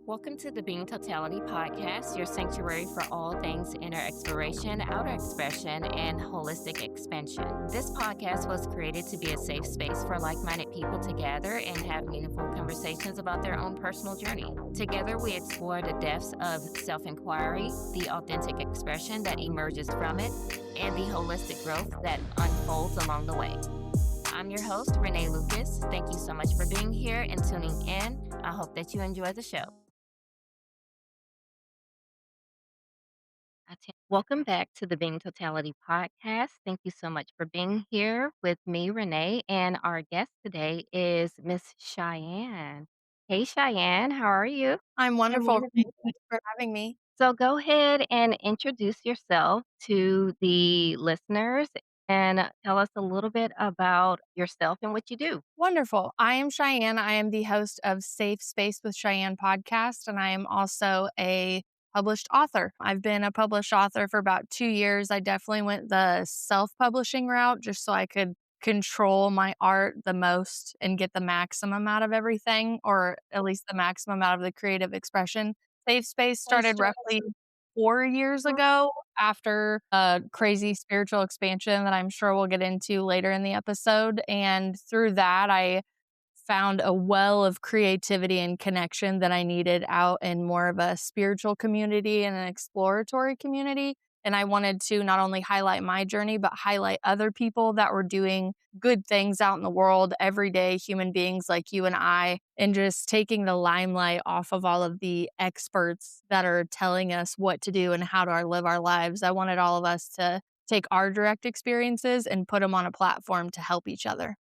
Welcome to the Being.Totality podcast, your sanctuary for all things inner exploration, outer expression, and holistic expansion. This podcast was created to be a safe space for like minded people to gather and have meaningful conversations about their own personal journey. Together, we explore the depths of self inquiry, the authentic expression that emerges from it, and the holistic growth that unfolds along the way. I'm your host, Renee Lucas. Thank you so much for being here and tuning in. I hope that you enjoy the show. Welcome back to the Being Totality podcast. Thank you so much for being here with me, Renee. And our guest today is Miss Cheyenne. Hey, Cheyenne, how are you? I'm I'm wonderful, wonderful. Renee. Thanks for having me. So go ahead and introduce yourself to the listeners and tell us a little bit about yourself and what you do. Wonderful. I am Cheyenne. I am the host of Safe Space with Cheyenne podcast, and I am also a published author. I've been a published author for about 2 years. I definitely went the self-publishing route just so I could control my art the most and get the maximum out of everything, or at least the maximum out of the creative expression. Safe Space started roughly 4 years ago after a crazy spiritual expansion that I'm sure we'll get into later in the episode. And through that, I found a well of creativity and connection that I needed out in more of a spiritual community and an exploratory community. And I wanted to not only highlight my journey, but highlight other people that were doing good things out in the world, everyday human beings like you and I, and just taking the limelight off of all of the experts that are telling us what to do and how to live our lives. I wanted all of us to take our direct experiences and put them on a platform to help each other.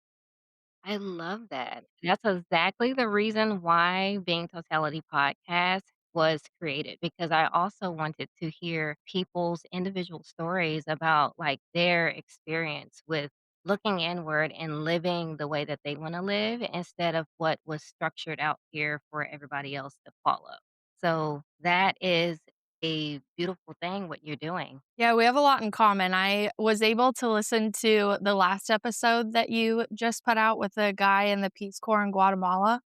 I love that. That's exactly the reason why Being Totality podcast was created because I also wanted to hear people's individual stories about like their experience with looking inward and living the way that they want to live instead of what was structured out here for everybody else to follow. So that is a beautiful thing what you're doing. Yeah, we have a lot in common. I was able to listen to the last episode that you just put out with the guy in the Peace Corps in Guatemala.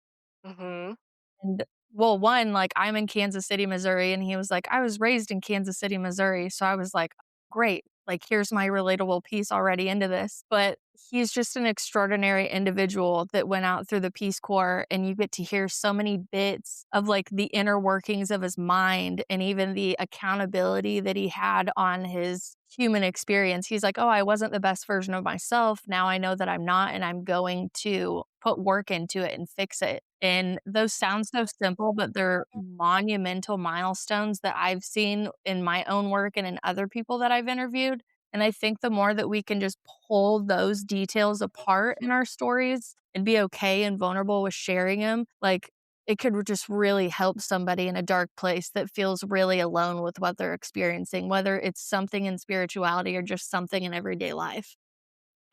Mhm. And well, one, like I'm in Kansas City, Missouri, and he was like, I was raised in Kansas City, Missouri. So I was like, great. Like, here's my relatable piece already into this. But he's just an extraordinary individual that went out through the Peace Corps, and you get to hear so many bits of like the inner workings of his mind and even the accountability that he had on his human experience. He's like, oh, I wasn't the best version of myself. Now I know that I'm not, and I'm going to put work into it and fix it. And those sound so simple, but they're monumental milestones that I've seen in my own work and in other people that I've interviewed. And I think the more that we can just pull those details apart in our stories and be okay and vulnerable with sharing them, like it could just really help somebody in a dark place that feels really alone with what they're experiencing, whether it's something in spirituality or just something in everyday life.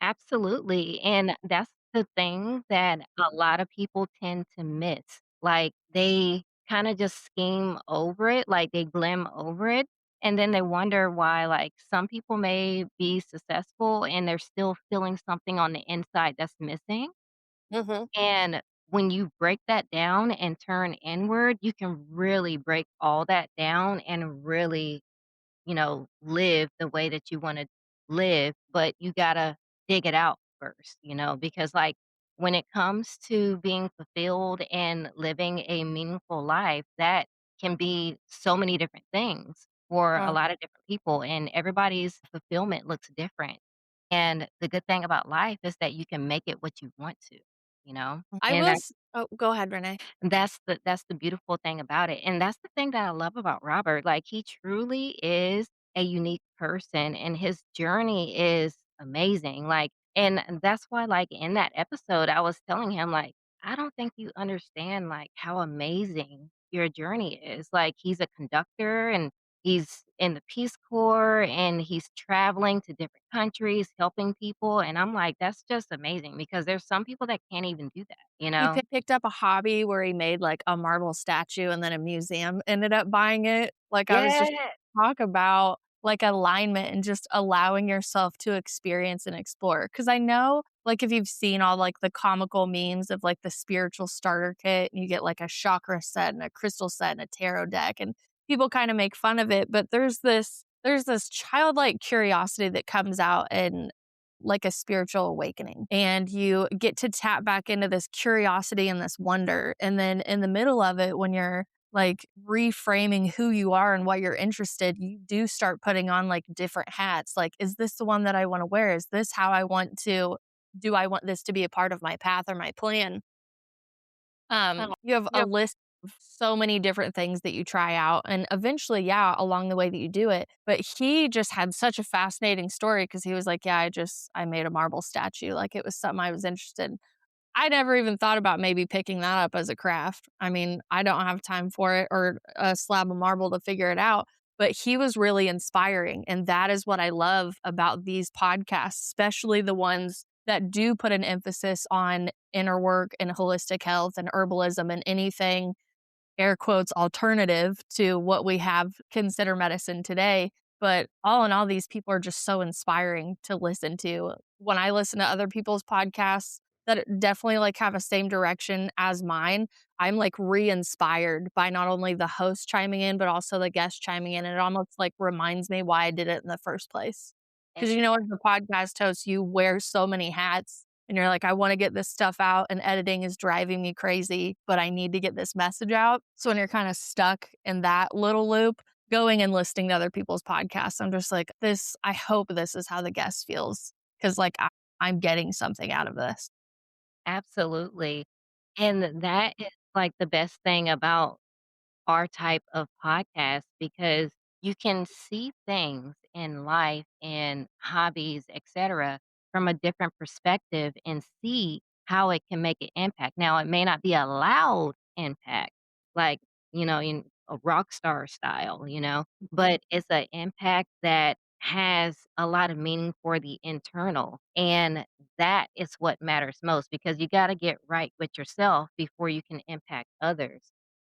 Absolutely, and that's the thing that a lot of people tend to miss. Like, they kinda just skim over it, like, they glim over it, and then they wonder why, like, some people may be successful and they're still feeling something on the inside that's missing, Mhm. and when you break that down and turn inward, you can really break all that down and really live the way that you wanna live, but you gotta dig it out first, because, like, when it comes to being fulfilled and living a meaningful life, that can be so many different things for a Wow. lot of different people, and everybody's fulfillment looks different, and the good thing about life is that you can make it what you want to, you know? I And was, oh, go ahead, Renee. that's the beautiful thing about it, and that's the thing that I love about Robert, like, he truly is a unique person, and his journey is amazing, like and that's why, like, in that episode, I was telling him, like, "I don't think you understand, like, how amazing your journey is." Like, he's a conductor, and he's in the Peace Corps, and he's traveling to different countries, helping people, and I'm like, "That's just amazing," because there's some people that can't even do that, you He know? picked up a hobby where he made, like, a marble statue and then a museum ended up buying it. Like, I was just Yeah. talk about, like, alignment and just allowing yourself to experience and explore. Because I know like if you've seen all like the comical memes of like the spiritual starter kit, and you get like a chakra set and a crystal set and a tarot deck, and people kind of make fun of it, but there's this childlike curiosity that comes out in like a spiritual awakening, and you get to tap back into this curiosity and this wonder. And then in the middle of it, when you're like reframing who you are and what you're interested, you do start putting on like different hats. Like, is this the one that I want to wear? Is this how I want to do? I want this to be a part of my path or my plan? You have a list of so many different things that you try out, and eventually, yeah, along the way that you do it. But he just had such a fascinating story because he was like, yeah, I made a marble statue. Like, it was something I was interested in. I never even thought about maybe picking that up as a craft. I mean, I don't have time for it or a slab of marble to figure it out, but he was really inspiring. And that is what I love about these podcasts, especially the ones that do put an emphasis on inner work and holistic health and herbalism and anything air quotes alternative to what we have consider medicine today. But all in all, these people are just so inspiring to listen to. When I listen to other people's podcasts that definitely like have a same direction as mine, I'm like re-inspired by not only the host chiming in, but also the guest chiming in. And it almost like reminds me why I did it in the first place. Because you know, as a podcast host, you wear so many hats and you're like, I want to get this stuff out and editing is driving me crazy, but I need to get this message out. So when you're kind of stuck in that little loop, going and listening to other people's podcasts, I'm just like, I hope this is how the guest feels. Cause like I'm getting something out of this. Absolutely. And that is like the best thing about our type of podcast because you can see things in life and hobbies, etc., from a different perspective and see how it can make an impact. Now, it may not be a loud impact, like, in a rock star style, but it's an impact that has a lot of meaning for the internal. And that is what matters most because you got to get right with yourself before you can impact others.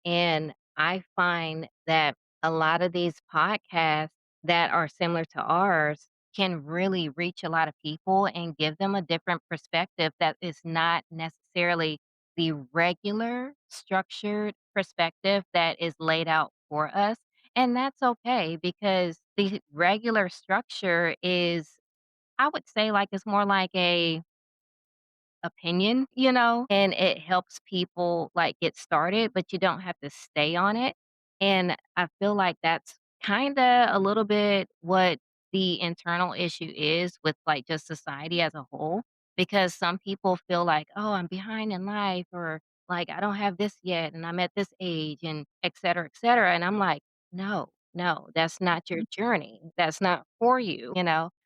And I find that a lot of these podcasts that are similar to ours can really reach a lot of people and give them a different perspective that is not necessarily the regular structured perspective that is laid out for us. And that's okay because the regular structure is, I would say, like it's more like a opinion, and it helps people like get started, but you don't have to stay on it. And I feel like that's kind of a little bit what the internal issue is with like just society as a whole, because some people feel like, oh, I'm behind in life or like I don't have this yet and I'm at this age and et cetera, et cetera. And I'm like, no, no, that's not your journey. That's not for you,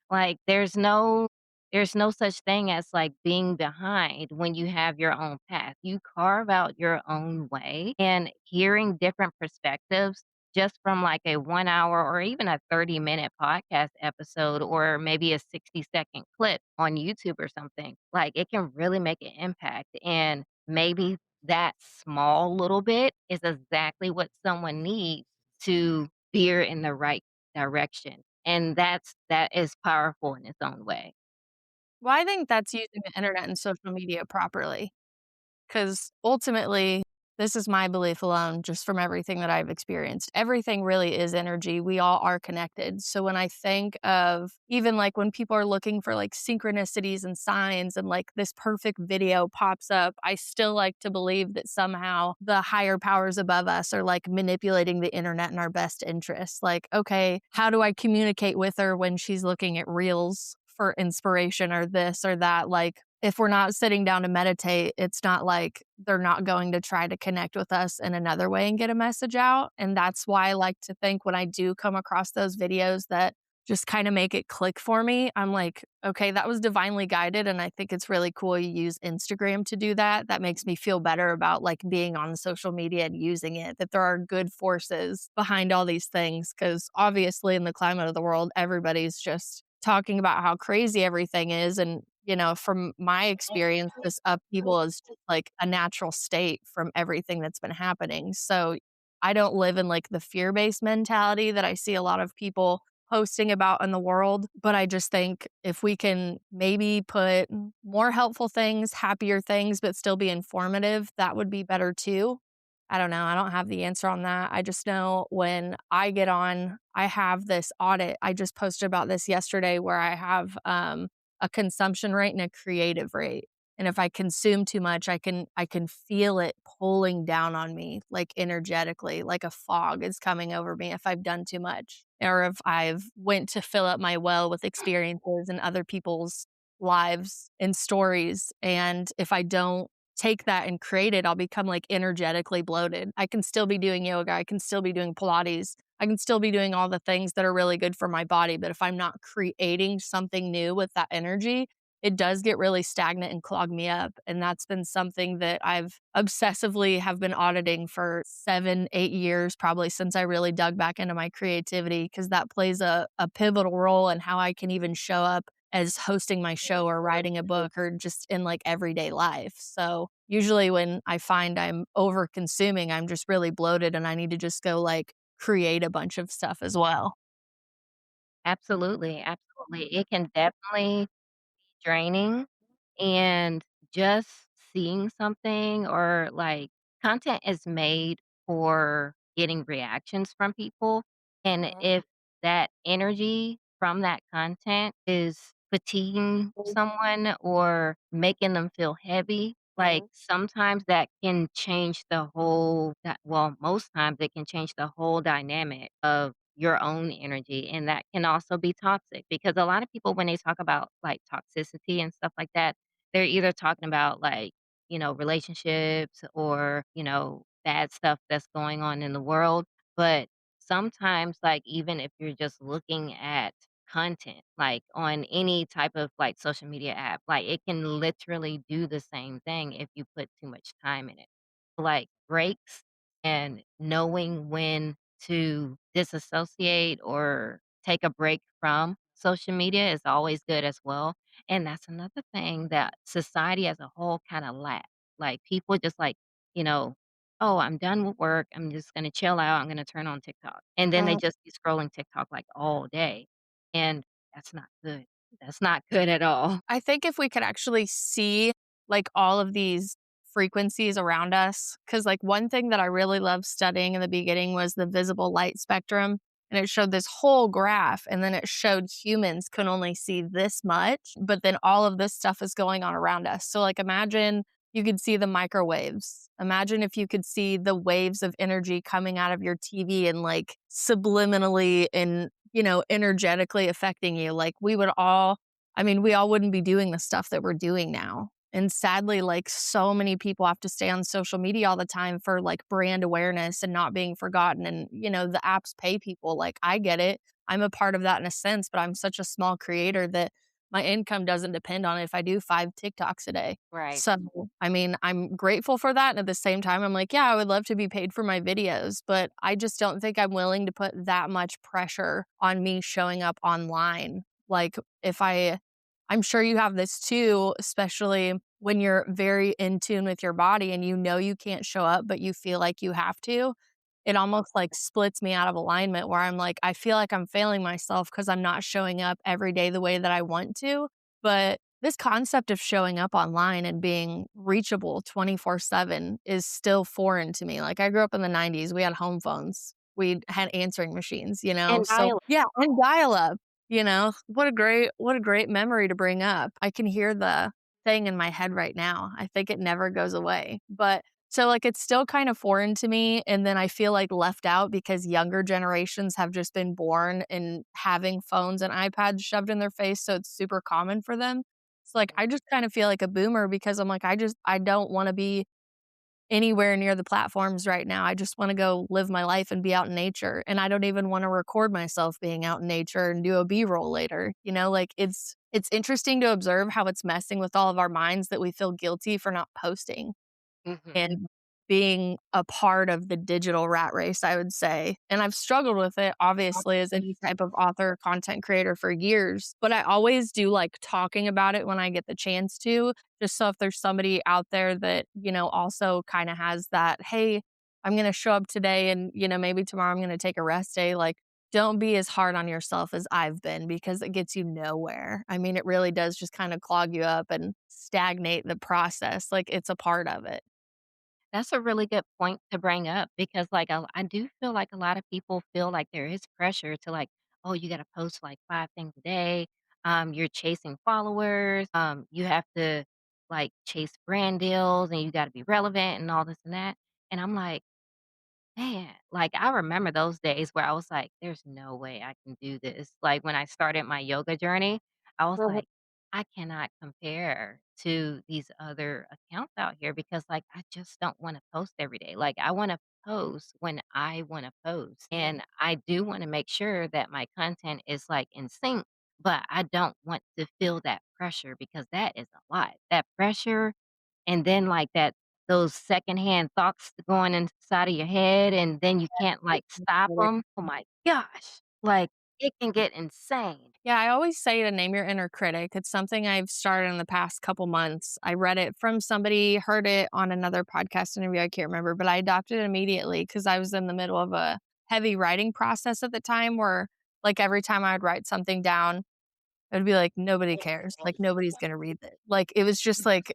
like there's no such thing as, like, being behind when you have your own path. You carve out your own way, and hearing different perspectives just from, like, a 1 hour or even a 30-minute podcast episode or maybe a 60-second clip on YouTube or something, like, it can really make an impact, and maybe that small little bit is exactly what someone needs to veer in the right direction, and that is powerful in its own way. Well, I think that's using the internet and social media properly. Because ultimately, this is my belief alone, just from everything that I've experienced. Everything really is energy. We all are connected. So when I think of even like when people are looking for like synchronicities and signs and like this perfect video pops up, I still like to believe that somehow the higher powers above us are like manipulating the internet in our best interest. Like, okay, how do I communicate with her when she's looking at reels for inspiration or this or that? Like, if we're not sitting down to meditate, it's not like they're not going to try to connect with us in another way and get a message out. And that's why I like to think when I do come across those videos that just kind of make it click for me, I'm like, okay, that was divinely guided. And I think it's really cool you use Instagram to do that. That makes me feel better about like being on social media and using it, that there are good forces behind all these things. Cause obviously in the climate of the world, everybody's just talking about how crazy everything is. And from my experience, this upheaval is just like a natural state from everything that's been happening. So I don't live in like the fear based mentality that I see a lot of people posting about in the world. But I just think if we can maybe put more helpful things, happier things, but still be informative, that would be better too. I don't know. I don't have the answer on that. I just know when I get on, I have this audit. I just posted about this yesterday where I have a consumption rate and a creative rate. And if I consume too much, I can feel it pulling down on me like energetically, like a fog is coming over me if I've done too much. Or if I've went to fill up my well with experiences and other people's lives and stories. And if I don't take that and create it, I'll become like energetically bloated. I can still be doing yoga. I can still be doing Pilates. I can still be doing all the things that are really good for my body. But if I'm not creating something new with that energy, it does get really stagnant and clog me up. And that's been something that I've obsessively have been auditing for 7, 8 years, probably since I really dug back into my creativity, because that plays a pivotal role in how I can even show up as hosting my show or writing a book or just in like everyday life. So usually when I find I'm over consuming, I'm just really bloated and I need to just go like create a bunch of stuff as well. Absolutely, absolutely. It can definitely be draining, and just seeing something or like content is made for getting reactions from people. And if that energy from that content is fatiguing someone or making them feel heavy, like sometimes that can change the whole that well, most times it can change the whole dynamic of your own energy. And that can also be toxic because a lot of people, when they talk about like toxicity and stuff like that, they're either talking about like, relationships or, bad stuff that's going on in the world. But sometimes, like, even if you're just looking at content, like on any type of like social media app, like it can literally do the same thing if you put too much time in it. Like breaks and knowing when to disassociate or take a break from social media is always good as well. And that's another thing that society as a whole kinda lacks. Like, people just like, you know, "Oh, I'm done with work. I'm just gonna chill out. I'm gonna turn on TikTok." And then they just be scrolling TikTok, like, all day, and that's not good. That's not good at all. I think if we could actually see like all of these frequencies around us, because like one thing that I really loved studying in the beginning was the visible light spectrum. And it showed this whole graph, and then it showed humans could only see this much, but then all of this stuff is going on around us. So, like, imagine you could see the microwaves. Imagine if you could see the waves of energy coming out of your TV and like subliminally and, energetically affecting you. Like, we all wouldn't be doing the stuff that we're doing now. And sadly, like so many people have to stay on social media all the time for like brand awareness and not being forgotten. And, the apps pay people. Like, I get it. I'm a part of that in a sense, but I'm such a small creator that my income doesn't depend on if I do 5 TikToks a day. Right. So, I'm grateful for that. And at the same time, I'm like, yeah, I would love to be paid for my videos, but I just don't think I'm willing to put that much pressure on me showing up online. Like, if I'm sure you have this too, especially when you're very in tune with your body and you can't show up, but you feel like you have to. It almost like splits me out of alignment where I'm like, I feel like I'm failing myself because I'm not showing up every day the way that I want to. But this concept of showing up online and being reachable 24/7 is still foreign to me. Like, I grew up in the 90s. We had home phones. We had answering machines, And So dial yeah, and dial up. What a great memory to bring up. I can hear the thing in my head right now. I think it never goes away. But so like it's still kind of foreign to me, and then I feel like left out because younger generations have just been born and having phones and iPads shoved in their face, so it's super common for them. It's like I just kind of feel like a boomer because I'm like I don't want to be anywhere near the platforms right now. I just wanna go live my life and be out in nature, and I don't even wanna record myself being out in nature and do a B-roll later, Like, it's interesting to observe how it's messing with all of our minds that we feel guilty for not posting Mhm. and being a part of the digital rat race, I would say. And I've struggled with it, obviously, as any type of author, content creator for years, but I always do like talking about it when I get the chance to, just so if there's somebody out there that, also kind of has that, hey, I'm going to show up today and, maybe tomorrow I'm going to take a rest day. Like, don't be as hard on yourself as I've been because it gets you nowhere. I mean, it really does just kind of clog you up and stagnate the process. Like it's a part of it. That's a really good point to bring up because, like, I do feel like a lot of people feel like there is pressure to, like, oh, you got to post like 5 things a day. You're chasing followers. You have to like chase brand deals and you got to be relevant and all this and that. And I'm like, man, like, I remember those days where I was like, "There's no way I can do this." Like, when I started my yoga journey, I was Mhm. like, "I cannot compare to these other accounts out here because, like, I just don't wanna post every day." Like, I wanna post when I wanna post, and I do wanna make sure that my content is, like, in sync, but I don't want to feel that pressure because that is a lot. That pressure and then, like, those secondhand thoughts going inside of your head, and then you can't, like, stop them. Oh my gosh. Like, it can get insane. Yeah, I always say to name your inner critic. It's something I've started in the past couple months. I read it from somebody, heard it on another podcast interview. I can't remember, but I adopted it immediately because I was in the middle of a heavy writing process at the time where, like, every time I'd write something down, it would be like, nobody cares. Like, nobody's going to read it. Like, it was just like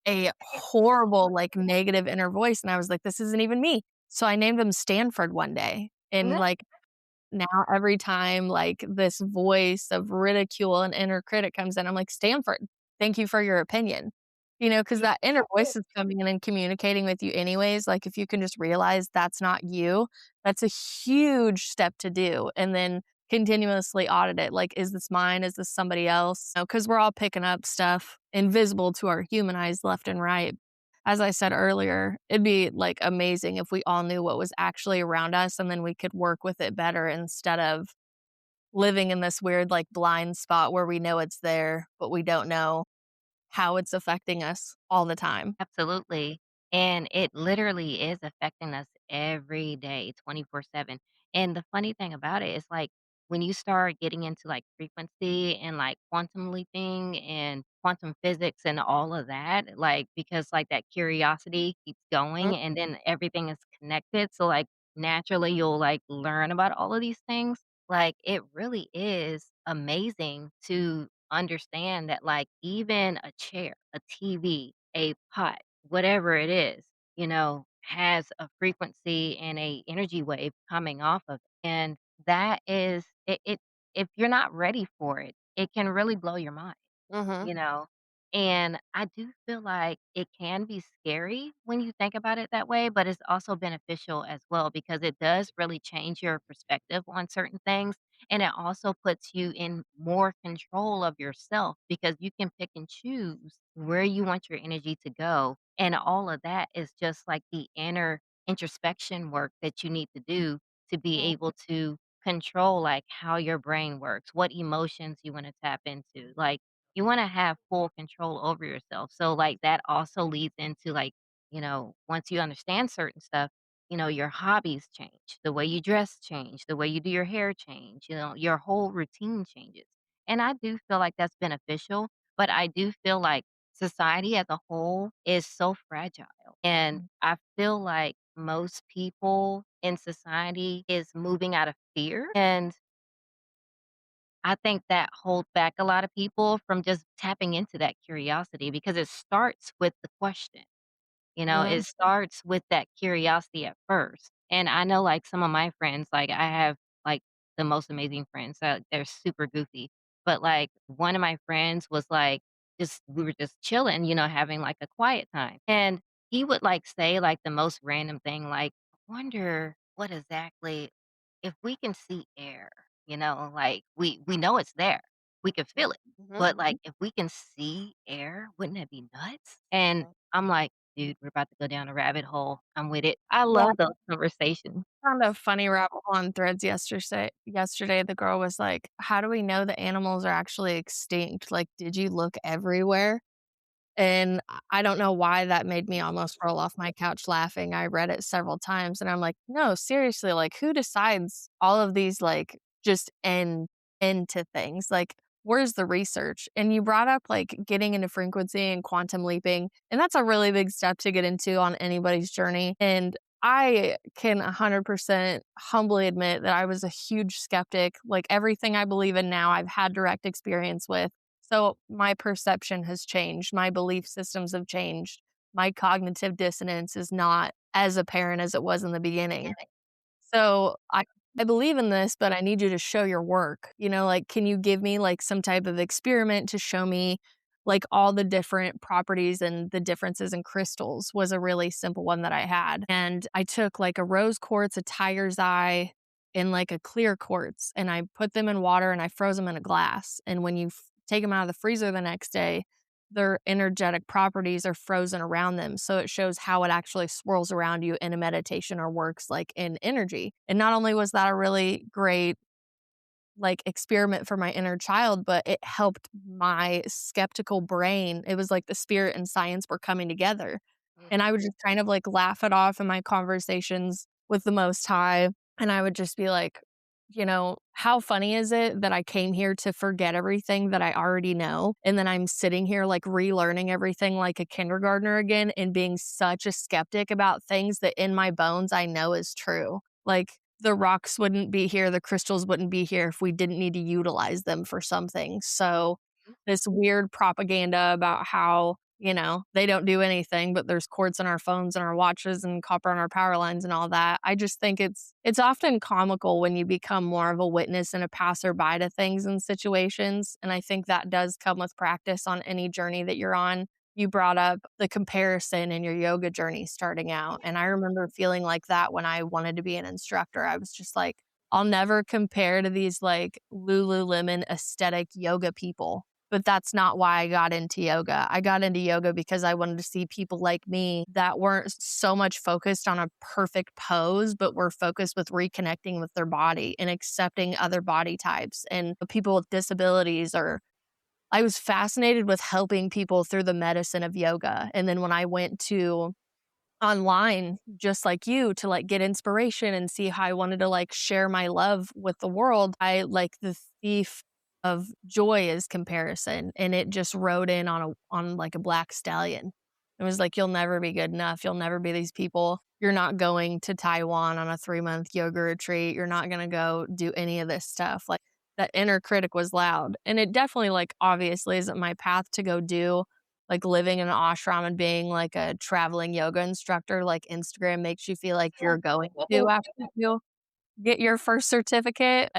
a horrible, like, negative inner voice. And I was like, this isn't even me. So I named him Stanford one day. And Mhm. like, now every time, like, this voice of ridicule and inner critic comes in, I'm like, "Stanford, thank you for your opinion." Because that inner voice is coming in and communicating with you anyways, like, if you can just realize that's not you, that's a huge step to do, and then continuously audit it, like, "Is this mine? Is this somebody else?" Because 'cause we're all picking up stuff invisible to our human eyes left and right. As I said earlier, it'd be, like, amazing if we all knew what was actually around us and then we could work with it better instead of living in this weird, like, blind spot where we know it's there, but we don't know how it's affecting us all the time. Absolutely, and it literally is affecting us every day, 24/7, and the funny thing about it is, like, when you start getting into, like, frequency and, like, quantum leaping and quantum physics and all of that, like, because, like, that curiosity keeps Mm, going and then everything is connected, so, like, naturally, you'll, like, learn about all of these things. Like, it really is amazing to understand that, like, even a chair, a TV, a pot, whatever it is, has a frequency and a energy wave coming off of it. And that is it if you're not ready for it, it can really blow your mind mhm, you know? And I do feel like it can be scary when you think about it that way, but it's also beneficial as well because it does really change your perspective on certain things. And it also puts you in more control of yourself because you can pick and choose where you want your energy to go. And all of that is just like the inner introspection work that you need to do to be mm, able to control like how your brain works, what emotions you want to tap into. Like you wanna have full control over yourself. So, like, that also leads into, like, once you understand certain stuff, your hobbies change, the way you dress change, the way you do your hair change, your whole routine changes. And I do feel like that's beneficial, but I do feel like society as a whole is so fragile. And mm, I feel like most people in society is moving out of fear. And I think that holds back a lot of people from just tapping into that curiosity because it starts with the question. mm, It starts with that curiosity at first. And I know like some of my friends, like I have like the most amazing friends. They're super goofy. But like one of my friends was like just we were just chilling, having like a quiet time. And he would like say like the most random thing, like, I wonder what exactly if we can see air, like we know it's there. We can feel it. mhm. But like if we can see air, wouldn't that be nuts? And I'm like, dude, we're about to go down a rabbit hole. I'm with it. I Yeah, love those conversations. I found a funny rabbit hole on Threads yesterday, the girl was like, "How do we know the animals are actually extinct? Like, did you look everywhere?" And I don't know why that made me almost roll off my couch laughing. I read it several times and I'm like, "No, seriously, like who decides all of these like just end to things? Like where's the research?" And you brought up like getting into frequency and quantum leaping, and that's a really big step to get into on anybody's journey. And I can 100% humbly admit that I was a huge skeptic. Like everything I believe in now, I've had direct experience with. So my perception has changed. My belief systems have changed. My cognitive dissonance is not as apparent as it was in the beginning. So I believe in this, but I need you to show your work. Like, can you give me like some type of experiment to show me like all the different properties and the differences in crystals was a really simple one that I had. And I took like a rose quartz, a tiger's eye, and like a clear quartz, and I put them in water and I froze them in a glass. And when you take them out of the freezer the next day, their energetic properties are frozen around them. So it shows how it actually swirls around you in a meditation or works like in energy. And not only was that a really great like experiment for my inner child, but it helped my skeptical brain. It was like the spirit and science were coming together. And I would just kind of like laugh it off in my conversations with the Most High. And I would just be like, how funny is it that I came here to forget everything that I already know? And then I'm sitting here like relearning everything like a kindergartner again and being such a skeptic about things that in my bones I know is true. Like the rocks wouldn't be here, the crystals wouldn't be here if we didn't need to utilize them for something. So this weird propaganda about how, they don't do anything, but there's quartz in our phones and our watches and copper on our power lines and all that. I just think it's often comical when you become more of a witness and a passerby to things and situations. And I think that does come with practice on any journey that you're on. You brought up the comparison in your yoga journey starting out. And I remember feeling like that when I wanted to be an instructor. I was just like, I'll never compare to these like Lululemon aesthetic yoga people. But that's not why I got into yoga. I got into yoga because I wanted to see people like me that weren't so much focused on a perfect pose, but were focused with reconnecting with their body and accepting other body types and people with disabilities. Or I was fascinated with helping people through the medicine of yoga. And then when I went to online, just like you, to like get inspiration and see how I wanted to like share my love with the world, I like the thief of joy is comparison, and it just rode in on like a black stallion. It was like, you'll never be good enough. You'll never be these people. You're not going to Taiwan on a 3-month yoga retreat. You're not going to go do any of this stuff. Like that inner critic was loud. And it definitely like obviously isn't my path to go do like living in an ashram and being like a traveling yoga instructor. Like Instagram makes you feel like you're going to after you get your first certificate.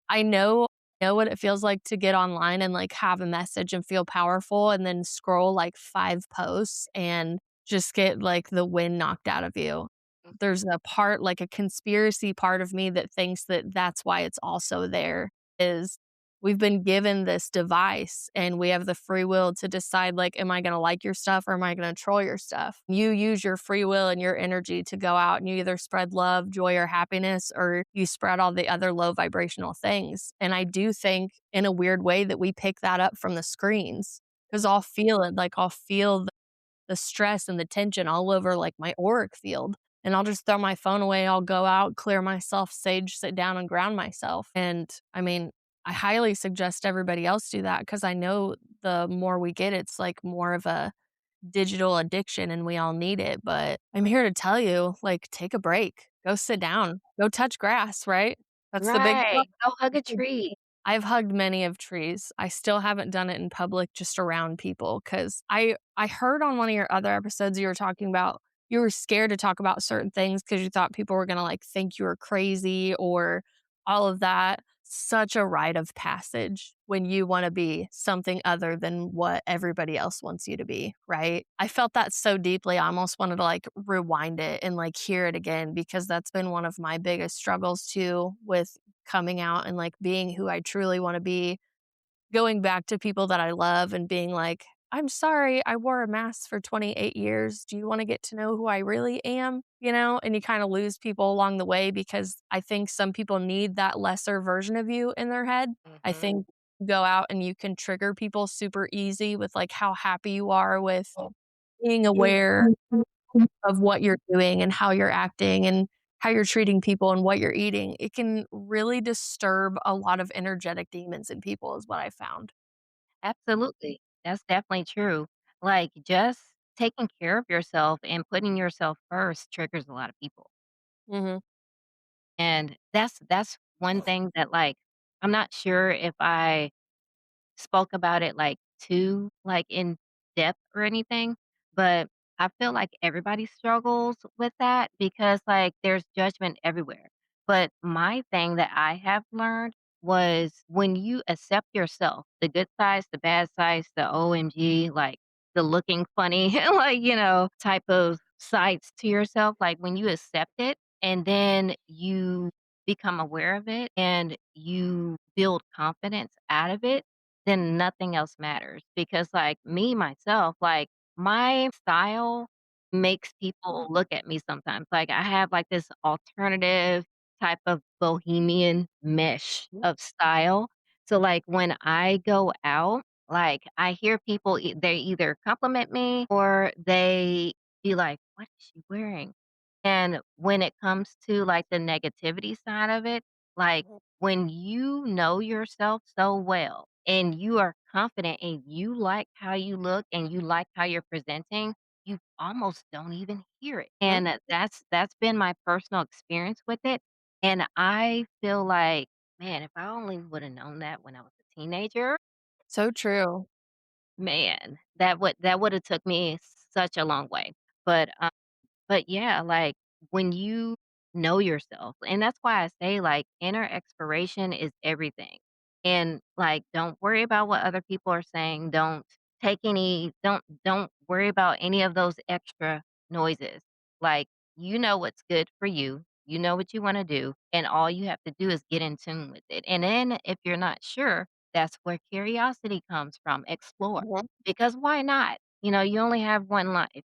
I know what it feels like to get online and like have a message and feel powerful and then scroll like 5 posts and just get like the wind knocked out of you. There's a part, like a conspiracy part of me that thinks that that's why it's also there, is we've been given this device and we have the free will to decide, like, am I going to like your stuff or am I going to troll your stuff? You use your free will and your energy to go out and you either spread love, joy, or happiness, or you spread all the other low vibrational things. And I do think in a weird way that we pick that up from the screens, because I'll feel it. Like I'll feel the stress and the tension all over like my auric field. And I'll just throw my phone away. I'll go out, clear myself, sage, sit down and ground myself. And I mean, I highly suggest everybody else do that because I know the more we get, it's like more of a digital addiction and we all need it. But I'm here to tell you, like, take a break, go sit down, go touch grass, right? That's the big Right. Go hug a tree. I've hugged many of trees. I still haven't done it in public, just around people, because I heard on one of your other episodes you were talking about you were scared to talk about certain things because you thought people were gonna, like, think you were crazy or all of that. Such a rite of passage when you wanna be something other than what everybody else wants you to be, right? I felt that so deeply, I almost wanted to, like, rewind it and, like, hear it again because that's been one of my biggest struggles too with coming out and like being who I truly want to be, going back to people that I love and being like, I'm sorry, I wore a mask for 28 years. Do you want to get to know who I really am? And you kind of lose people along the way because I think some people need that lesser version of you in their head. I Mhm. think you go out and you can trigger people super easy with like how happy you are with being aware of what you're doing and how you're acting and how you're treating people and what you're eating. It can really disturb a lot of energetic demons in people is what I found. Absolutely. That's definitely true. Like, just taking care of yourself and putting yourself first triggers a lot of people. Mhm. And that's one thing that, like, I'm not sure if I spoke about it, like, too, like, in depth or anything, but I feel like everybody struggles with that because, like, there's judgment everywhere. But my thing that I have learned was when you accept yourself, the good sides, the bad sides, the OMG, like, the looking funny, like, type of sides to yourself, like, when you accept it and then you become aware of it and you build confidence out of it, then nothing else matters. Because, like, me, myself, like, my style makes people look at me sometimes. Like, I have, like, this alternative type of bohemian mesh of style. So, like, when I go out, like, I hear people, they either compliment me or they be like, "What is she wearing?" And when it comes to, like, the negativity side of it, like, when you know yourself so well and you are confident and you like how you look and you like how you're presenting, you almost don't even hear it. And that's been my personal experience with it. And I feel like, man, if I only would have known that when I was a teenager, So true. man, that would have took me such a long way. But yeah, like, when you know yourself, and that's why I say, like, inner exploration is everything. And, like, don't worry about what other people are saying. Don't worry about any of those extra noises. Like, you know what's good for you. You know what you wanna do, and all you have to do is get in tune with it. And then if you're not sure, that's where curiosity comes from. Explore. Because why not? You only have one life.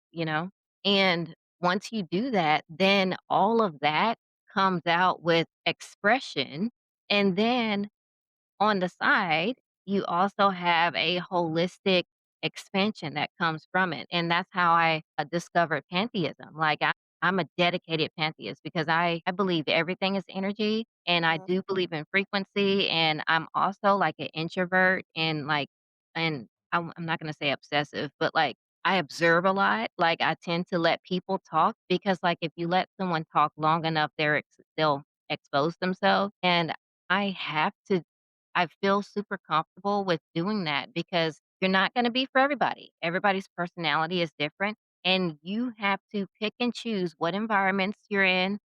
And once you do that, then all of that comes out with expression, and then on the side, you also have a holistic expansion that comes from it, and that's how I, discovered pantheism. Like, I'm a dedicated pantheist because I believe everything is energy, and I do believe in frequency, and I'm also, like, an introvert and, like and I'm not gonna say obsessive, but, like, I observe a lot. Like, I tend to let people talk because, like, if you let someone talk long enough, they'll expose themselves, and I have to I feel super comfortable with doing that because you're not gonna be for everybody. Everybody's personality is different, and you have to pick and choose what environments you're in,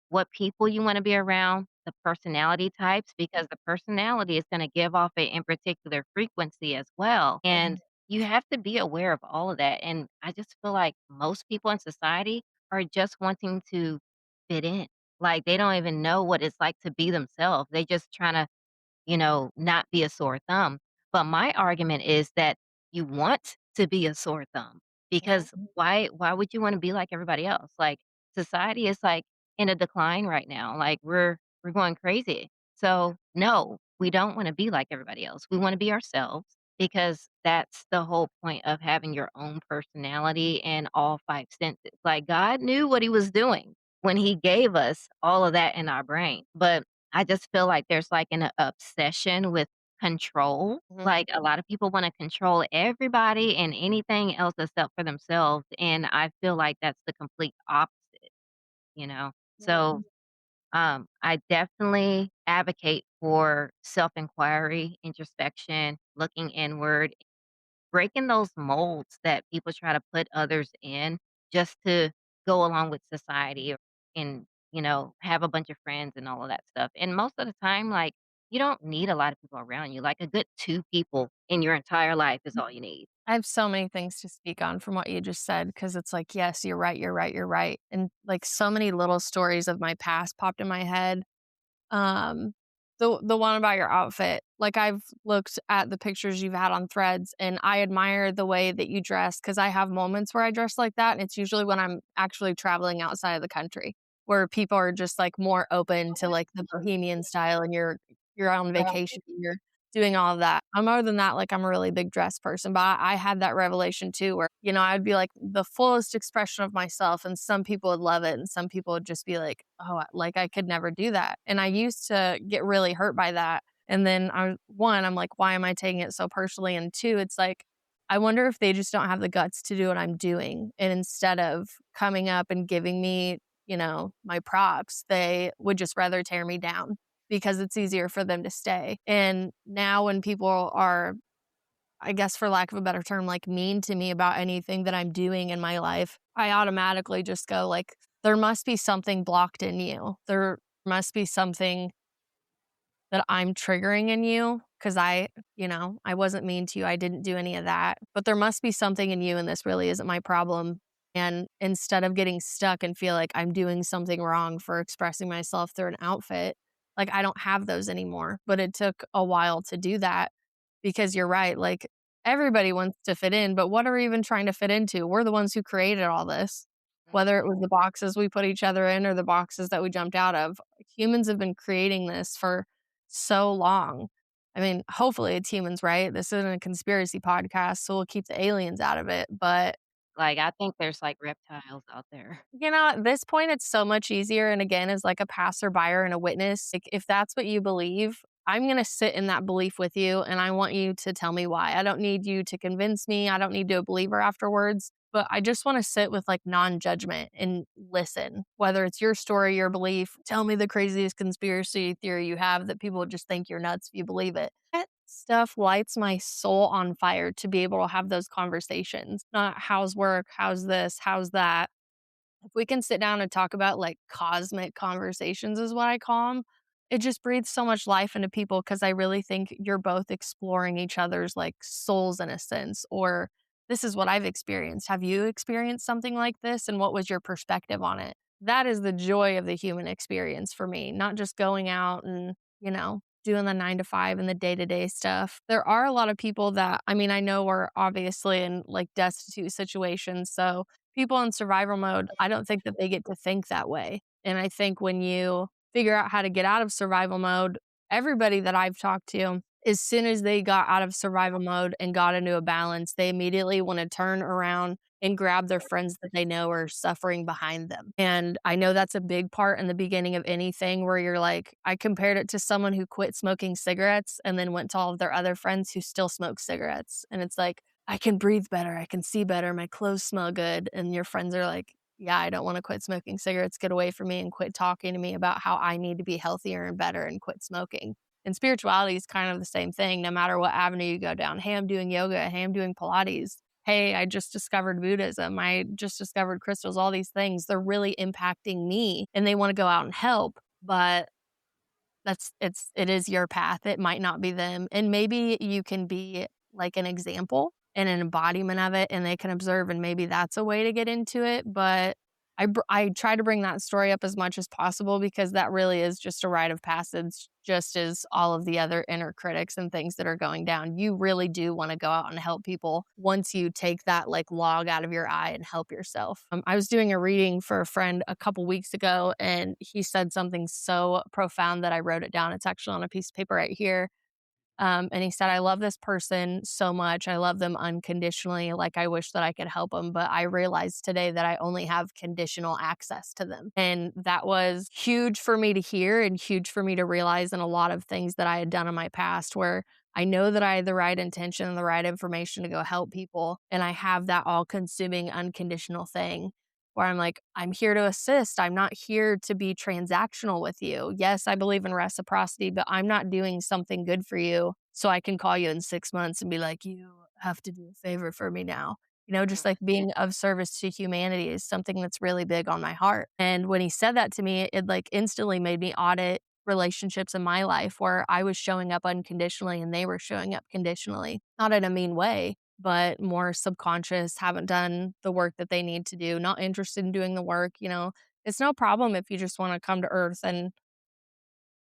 what people you wanna be around, the personality types, because the personality is gonna give off a in particular frequency as well, and you have to be aware of all of that, and I just feel like most people in society are just wanting to fit in. Like, they don't even know what it's like to be themselves. They just tryna not be a sore thumb. But my argument is that you want to be a sore thumb because why would you want to be like everybody else? Like, society is, like, in a decline right now. Like, we're going crazy. So no, we don't want to be like everybody else. We want to be ourselves because that's the whole point of having your own personality and all five senses. Like, God knew what he was doing when he gave us all of that in our brain. But I just feel like there's, like, an obsession with control. Like, a lot of people wanna control everybody and anything else except for themselves, and I feel like that's the complete opposite, you know? So, I definitely advocate for self-inquiry, introspection, looking inward, breaking those molds that people try to put others in just to go along with society and, have a bunch of friends and all of that stuff. And most of the time, like, you don't need a lot of people around you. Like, a good 2 people in your entire life is all you need. I have so many things to speak on from what you just said because it's like, yes, you're right, you're right, you're right. And like so many little stories of my past popped in my head. Um, the one about your outfit, like I've looked at the pictures you've had on Threads and I admire the way that you dress because I have moments where I dress like that, and it's usually when I'm actually traveling outside of the country where people are just like more open to like the bohemian style and you're on vacation and you're doing all of that. Other than that, like I'm a really big dress person, but I had that revelation too where, I'd be like the fullest expression of myself and some people would love it and some people would just be like, oh, like I could never do that. And I used to get really hurt by that. And then I'm like, why am I taking it so personally? And two, it's like, I wonder if they just don't have the guts to do what I'm doing. And instead of coming up and giving me my props. They would just rather tear me down because it's easier for them to stay. And now when people are, I guess for lack of a better term, like mean to me about anything that I'm doing in my life, I automatically just go like, there must be something blocked in you. There must be something that I'm triggering in you because I wasn't mean to you. I didn't do any of that. But there must be something in you and this really isn't my problem. And instead of getting stuck and feel like I'm doing something wrong for expressing myself through an outfit, like I don't have those anymore. But it took a while to do that because you're right. Like everybody wants to fit in, but what are we even trying to fit into? We're the ones who created all this. Whether it was the boxes we put each other in or the boxes that we jumped out of, humans have been creating this for so long. I mean, hopefully it's humans, right? This isn't a conspiracy podcast, so we'll keep the aliens out of it. But, Like, I think there's, like, reptiles out there. at this point, it's so much easier. And again, as like a passerby and a witness, like if that's what you believe, I'm going to sit in that belief with you and I want you to tell me why. I don't need you to convince me. I don't need to be a believer afterwards, but I just want to sit with like non-judgment and listen. Whether it's your story, your belief, tell me the craziest conspiracy theory you have that people just think you're nuts if you believe it. That stuff lights my soul on fire to be able to have those conversations. Not how's work, how's this, how's that. If we can sit down and talk about like cosmic conversations, is what I call them, it just breathes so much life into people because I really think you're both exploring each other's like souls in a sense. Or this is what I've experienced. Have you experienced something like this? And what was your perspective on it? That is the joy of the human experience for me, not just going out and, doing the 9 to 5 and the day-to-day stuff. There are a lot of people that, I mean, I know are obviously in like destitute situations. So people in survival mode, I don't think that they get to think that way. And I think when you figure out how to get out of survival mode, everybody that I've talked to, as soon as they got out of survival mode and got into a balance, they immediately want to turn around and grab their friends that they know are suffering behind them. And I know that's a big part in the beginning of anything where you're like, I compared it to someone who quit smoking cigarettes and then went to all of their other friends who still smoke cigarettes. And it's like, I can breathe better. I can see better. My clothes smell good. And your friends are like, yeah, I don't want to quit smoking cigarettes. Get away from me and quit talking to me about how I need to be healthier and better and quit smoking. And spirituality is kind of the same thing, no matter what avenue you go down. Hey, I'm doing yoga. Hey, I'm doing Pilates. Hey, I just discovered Buddhism. I just discovered crystals, all these things. They're really impacting me and they want to go out and help. But it is your path. It might not be them. And maybe you can be like an example and an embodiment of it and they can observe and maybe that's a way to get into it. But I try to bring that story up as much as possible because that really is just a rite of passage, just as all of the other inner critics and things that are going down. You really do want to go out and help people once you take that like log out of your eye and help yourself. I was doing a reading for a friend a couple weeks ago and he said something so profound that I wrote it down. It's actually on a piece of paper right here. And he said, I love this person so much. I love them unconditionally. Like, I wish that I could help them. But I realized today that I only have conditional access to them. And that was huge for me to hear and huge for me to realize in a lot of things that I had done in my past where I know that I had the right intention and the right information to go help people. And I have that all consuming unconditional thing where I'm like, I'm here to assist. I'm not here to be transactional with you. Yes, I believe in reciprocity, but I'm not doing something good for you so I can call you in 6 months and be like, you have to do a favor for me now. Just like being of service to humanity is something that's really big on my heart. And when he said that to me, it like instantly made me audit relationships in my life where I was showing up unconditionally and they were showing up conditionally, not in a mean way, but more subconscious, haven't done the work that they need to do, not interested in doing the work. It's no problem if you just want to come to earth and,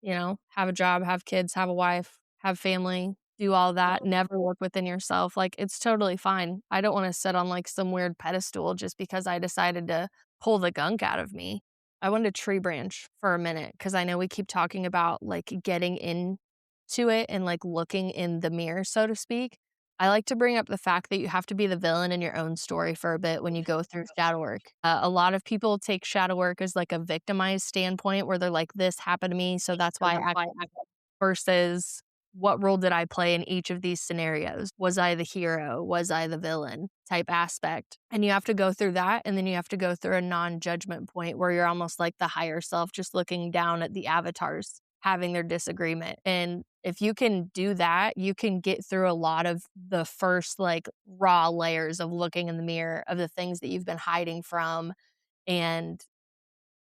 have a job, have kids, have a wife, have family, do all that, never look within yourself. Like, it's totally fine. I don't want to sit on like some weird pedestal just because I decided to pull the gunk out of me. I wanted to tree branch for a minute because I know we keep talking about like getting into it and like looking in the mirror, so to speak. I like to bring up the fact that you have to be the villain in your own story for a bit when you go through shadow work. A lot of people take shadow work as like a victimized standpoint where they're like, this happened to me, so that's why I act versus what role did I play in each of these scenarios? Was I the hero? Was I the villain type aspect? And you have to go through that. And then you have to go through a non-judgment point where you're almost like the higher self, just looking down at the avatars, having their disagreement. And if you can do that, you can get through a lot of the first like raw layers of looking in the mirror of the things that you've been hiding from and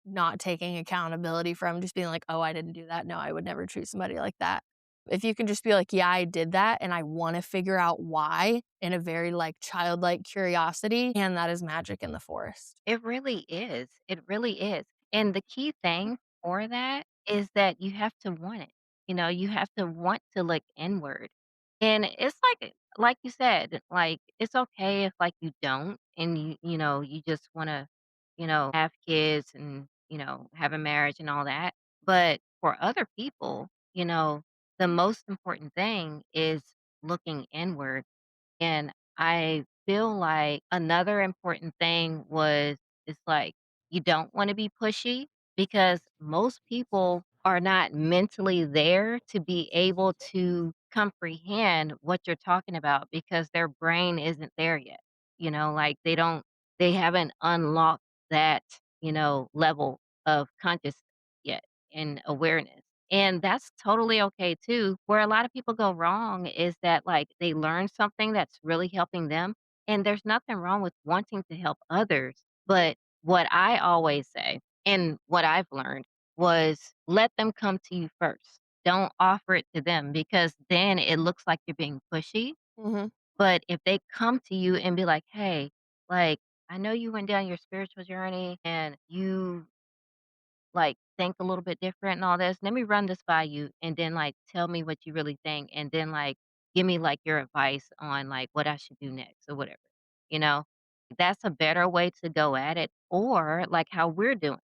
not taking accountability from, just being like, oh, I didn't do that. No, I would never treat somebody like that. If you can just be like, yeah, I did that and I want to figure out why in a very like childlike curiosity, and that is magic in the forest. It really is. It really is. And the key thing for that is that you have to want it. You have to want to look inward. And it's like you said, like it's okay if like you don't and you just want to, have kids and, have a marriage and all that. But for other people, the most important thing is looking inward, and I feel like another important thing is like you don't want to be pushy because most people are not mentally there to be able to comprehend what you're talking about because their brain isn't there yet. Like they haven't unlocked that, level of consciousness yet and awareness. And that's totally okay too. Where a lot of people go wrong is that like they learn something that's really helping them. And there's nothing wrong with wanting to help others. But what I always say and what I've learned was let them come to you first. Don't offer it to them because then it looks like you're being pushy. Mhm. But if they come to you and be like, hey, like, I know you went down your spiritual journey and you like, think a little bit different and all this. Let me run this by you and then, like, tell me what you really think and then, like, give me, like, your advice on, like, what I should do next or whatever, you know? That's a better way to go at it or, like, how we're doing.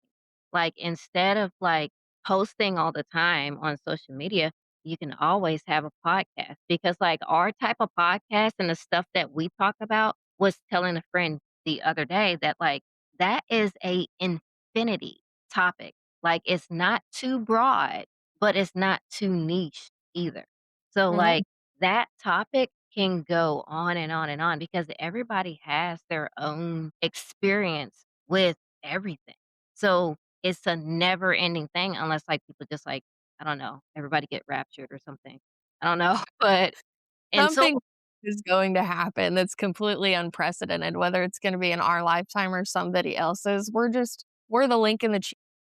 Like, instead of, like, posting all the time on social media, you can always have a podcast because, like, our type of podcast and the stuff that we talk about was telling a friend the other day that, like, that is a infinity topic. Like, it's not too broad, but it's not too niche either. So, Mhm. like, that topic can go on and on and on because everybody has their own experience with everything. So, it's a never ending thing unless, like, people just, like, I don't know, everybody get raptured or something. I don't know, but and so Something is going to happen that's completely unprecedented, whether it's gonna be in our lifetime or somebody else's. We're the link in the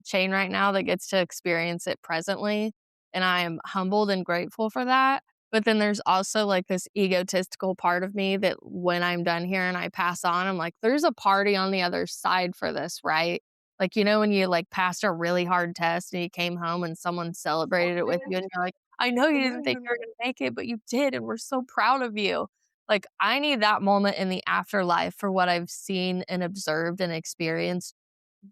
chain right now that gets to experience it presently, and I am humbled and grateful for that. But then there's also, like, this egotistical part of me that when I'm done here and I pass on, I'm like, "There's a party on the other side for this, right?" Like, when you, like, passed a really hard test and you came home and someone celebrated it with you and you're like, I know you didn't think you were gonna make it, but you did, and we're so proud of you. Like, I need that moment in the afterlife for what I've seen and observed and experienced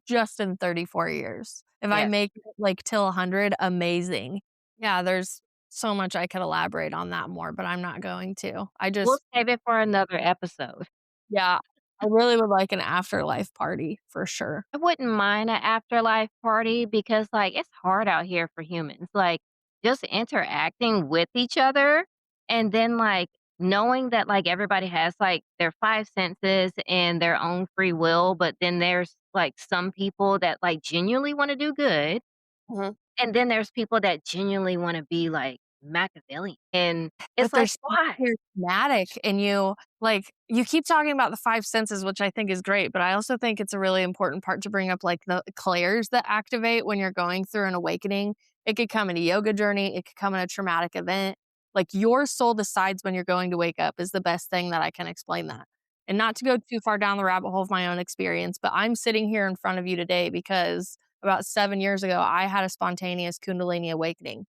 just in 34 years. If I yes, make it, like, till 100, amazing. Yeah, there's so much I could elaborate on that more, but I'm not going to. we'll save it for another episode. Yeah, I really would like an afterlife party for sure. I wouldn't mind an afterlife party because, like, it's hard out here for humans. Like, just interacting with each other and then, like, knowing that, like, everybody has, like, their 5 senses and their own free will, but then there's, like, some people that, like, genuinely wanna do good, Mhm. and then there's people that genuinely wanna be, like, Machiavellian, and it's But they're like, so "Why?" charismatic and you keep talking about the 5 senses, which I think is great, but I also think it's a really important part to bring up, like, the clairs that activate when you're going through an awakening. It could come in a yoga journey, it could come in a traumatic event. Like, your soul decides when you're going to wake up is the best thing that I can explain that. And not to go too far down the rabbit hole of my own experience, but I'm sitting here in front of you today because about 7 years ago, I had a spontaneous Kundalini awakening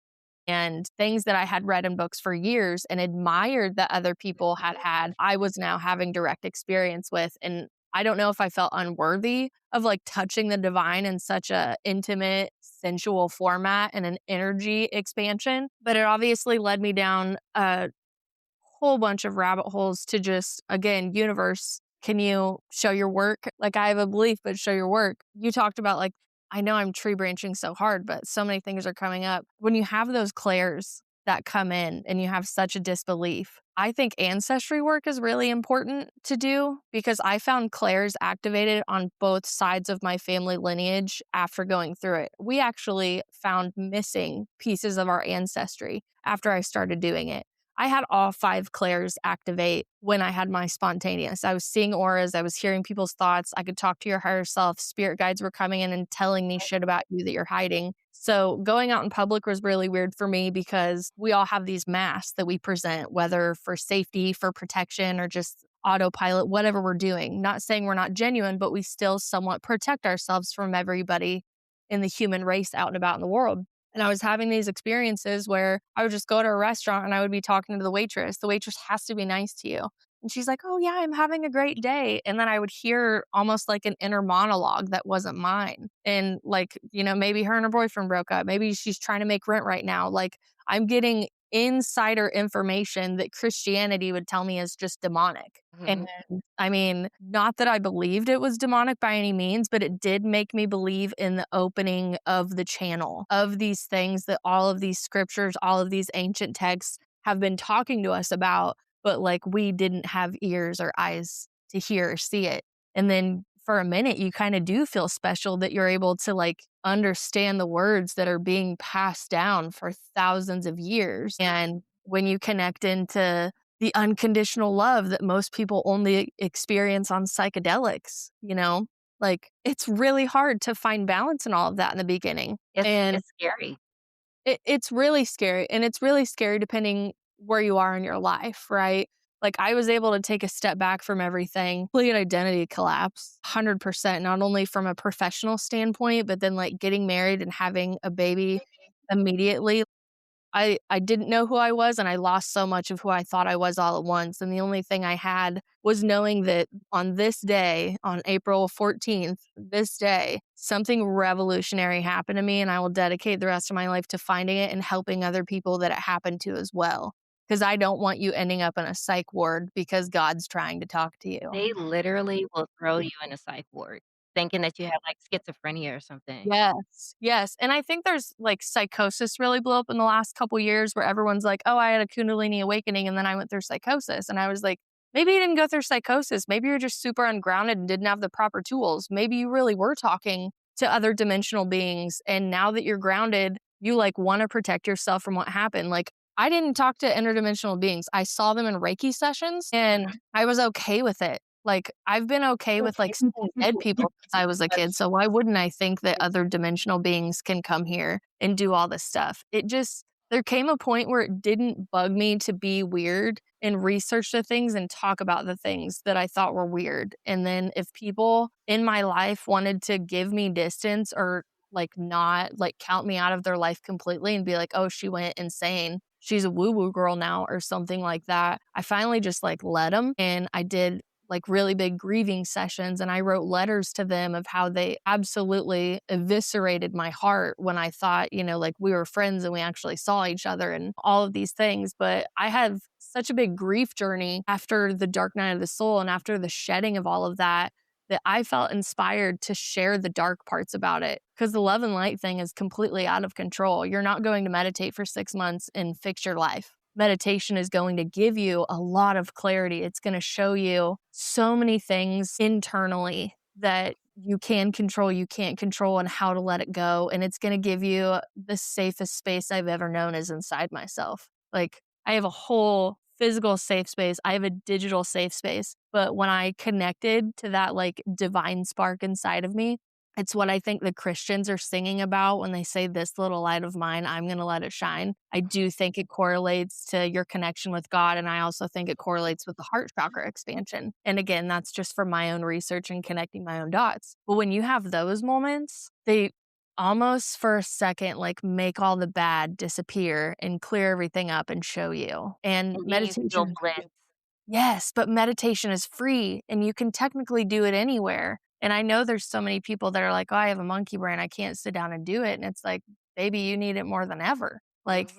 and things that I had read in books for years and admired that other people had had, I was now having direct experience with. And I don't know if I felt unworthy of like touching the divine in such a intimate, sensual format and an energy expansion, but it obviously led me down a whole bunch of rabbit holes to just, again, universe, can you show your work? Like, I have a belief, but show your work. You talked about, like, I know I'm tree branching so hard, but so many things are coming up. When you have those clairs, that come in and you have such a disbelief. I think ancestry work is really important to do because I found clairs activated on both sides of my family lineage after going through it. We actually found missing pieces of our ancestry after I started doing it. I had all 5 clairs activate when I had my spontaneous. I was seeing auras. I was hearing people's thoughts. I could talk to your higher self. Spirit guides were coming in and telling me shit about you that you're hiding. So going out in public was really weird for me because we all have these masks that we present, whether for safety, for protection, or just autopilot, whatever we're doing. Not saying we're not genuine, but we still somewhat protect ourselves from everybody in the human race out and about in the world. And I was having these experiences where I would just go to a restaurant and I would be talking to the waitress. The waitress has to be nice to you. And she's like, oh, yeah, I'm having a great day. And then I would hear almost like an inner monologue that wasn't mine. And like, maybe her and her boyfriend broke up. Maybe she's trying to make rent right now. Like, I'm getting insider information that Christianity would tell me is just demonic. Mhm. And I mean, not that I believed it was demonic by any means, but it did make me believe in the opening of the channel of these things that all of these scriptures, all of these ancient texts have been talking to us about, but like we didn't have ears or eyes to hear or see it. And then for a minute, you kind of do feel special that you're able to like understand the words that are being passed down for thousands of years. And when you connect into the unconditional love that most people only experience on psychedelics, like it's really hard to find balance in all of that in the beginning. And It's scary. it's really scary. And it's really scary depending where you are in your life, right? Like I was able to take a step back from everything, complete identity collapse, 100%, not only from a professional standpoint, but then like getting married and having a baby immediately. I didn't know who I was and I lost so much of who I thought I was all at once. And the only thing I had was knowing that on this day, on April 14th, this day, something revolutionary happened to me and I will dedicate the rest of my life to finding it and helping other people that it happened to as well. Because I don't want you ending up in a psych ward because God's trying to talk to you. They literally will throw you in a psych ward thinking that you have, like, schizophrenia or something. Yes, yes, and I think there's, like, psychosis really blew up in the last couple years where everyone's like, "Oh, I had a Kundalini awakening, and then I went through psychosis," and I was like, "Maybe you didn't go through psychosis, maybe you're just super ungrounded and didn't have the proper tools. Maybe you really were talking to other dimensional beings, and now that you're grounded, you, like, wanna protect yourself from what happened." Like, I didn't talk to interdimensional beings. I saw them in Reiki sessions, and I was okay with it. Like, I've been okay with, like, seeing dead people since I was a kid, so why wouldn't I think that other dimensional beings can come here and do all this stuff? There came a point where it didn't bug me to be weird and research the things and talk about the things that I thought were weird. And then if people in my life wanted to give me distance or, like, not, like, count me out of their life completely and be like, "Oh, she went insane. She's a woo-woo girl now," or something like that, I finally just, like, let them, and I did like really big grieving sessions and I wrote letters to them of how they absolutely eviscerated my heart when I thought, like we were friends and we actually saw each other and all of these things. But I had such a big grief journey after the dark night of the soul and after the shedding of all of that, that I felt inspired to share the dark parts about it because the love and light thing is completely out of control. You're not going to meditate for 6 months and fix your life. Meditation is going to give you a lot of clarity. It's going to show you so many things internally that you can control, you can't control, and how to let it go. And it's going to give you the safest space I've ever known is inside myself. Like, I have a whole physical safe space. I have a digital safe space. But when I connected to that like divine spark inside of me, it's what I think the Christians are singing about when they say, "This little light of mine, I'm going to let it shine." I do think it correlates to your connection with God. And I also think it correlates with the heart chakra expansion. And again, that's just from my own research and connecting my own dots. But when you have those moments, they almost for a second, like make all the bad disappear and clear everything up and show you. And And then you feel meditation, bliss. yes, but meditation is free and you can technically do it anywhere. And I know there's so many people that are like, "Oh, I have a monkey brain. I can't sit down and do it." And it's like, baby, you need it more than ever. Like,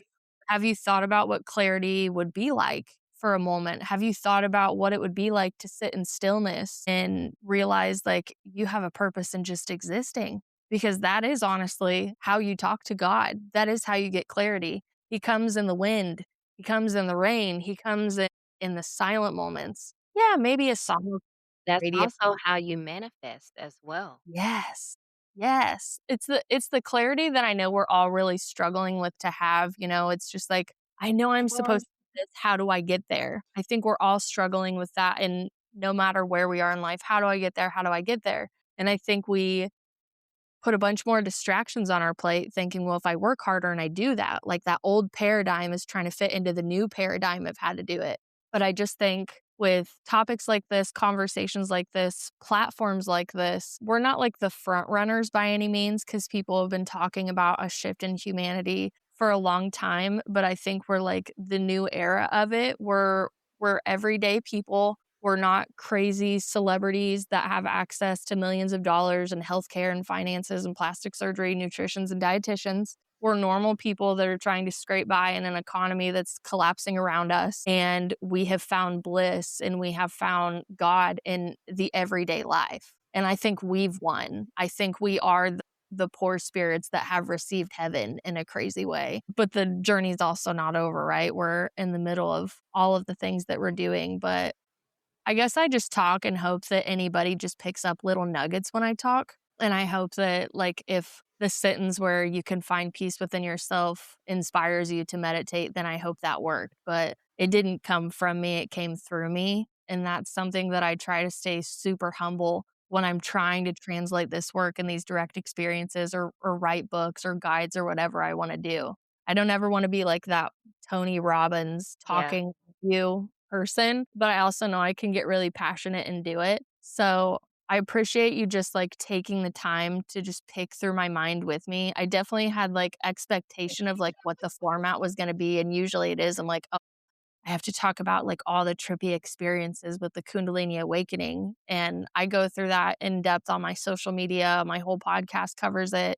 have you thought about what clarity would be like for a moment? Have you thought about what it would be like to sit in stillness and realize like you have a purpose in just existing? Because that is honestly how you talk to God. That is how you get clarity. He comes in the wind, he comes in the rain, he comes in the silent moments. Yeah, maybe a song That's radio. also how you manifest as well. Yes. Yes. It's the clarity that I know we're all really struggling with to have, it's just like, I know I'm Well, supposed to do this, how do I get there? I think we're all struggling with that, and no matter where we are in life, how do I get there? How do I get there? And I think we put a bunch more distractions on our plate thinking, well, if I work harder and I do that, like that old paradigm is trying to fit into the new paradigm of how to do it. But I just think with topics like this, conversations like this, platforms like this, we're not like the front runners by any means because people have been talking about a shift in humanity for a long time. But I think we're like the new era of it. We're everyday people. We're not crazy celebrities that have access to millions of dollars and healthcare and finances and plastic surgery, nutritionists and dietitians. We're normal people that are trying to scrape by in an economy that's collapsing around us. And we have found bliss and we have found God in the everyday life. And I think we've won. I think we are the poor spirits that have received heaven in a crazy way. But the journey's also not over, right? We're in the middle of all of the things that we're doing. But I guess I just talk and hope that anybody just picks up little nuggets when I talk. And I hope that, like, if the sentence where you can find peace within yourself inspires you to meditate, then I hope that worked. But it didn't come from me, it came through me. And that's something that I try to stay super humble when I'm trying to translate this work and these direct experiences or write books or guides or whatever I want to do. I don't ever want to be like that Tony Robbins yeah. talking you person, but I also know I can get really passionate and do it. So I appreciate you just like taking the time to just pick through my mind with me. I definitely had like expectation of like what the format was going to be. And usually it is, I'm like, oh, I have to talk about like all the trippy experiences with the Kundalini awakening. And I go through that in depth on my social media. My whole podcast covers it.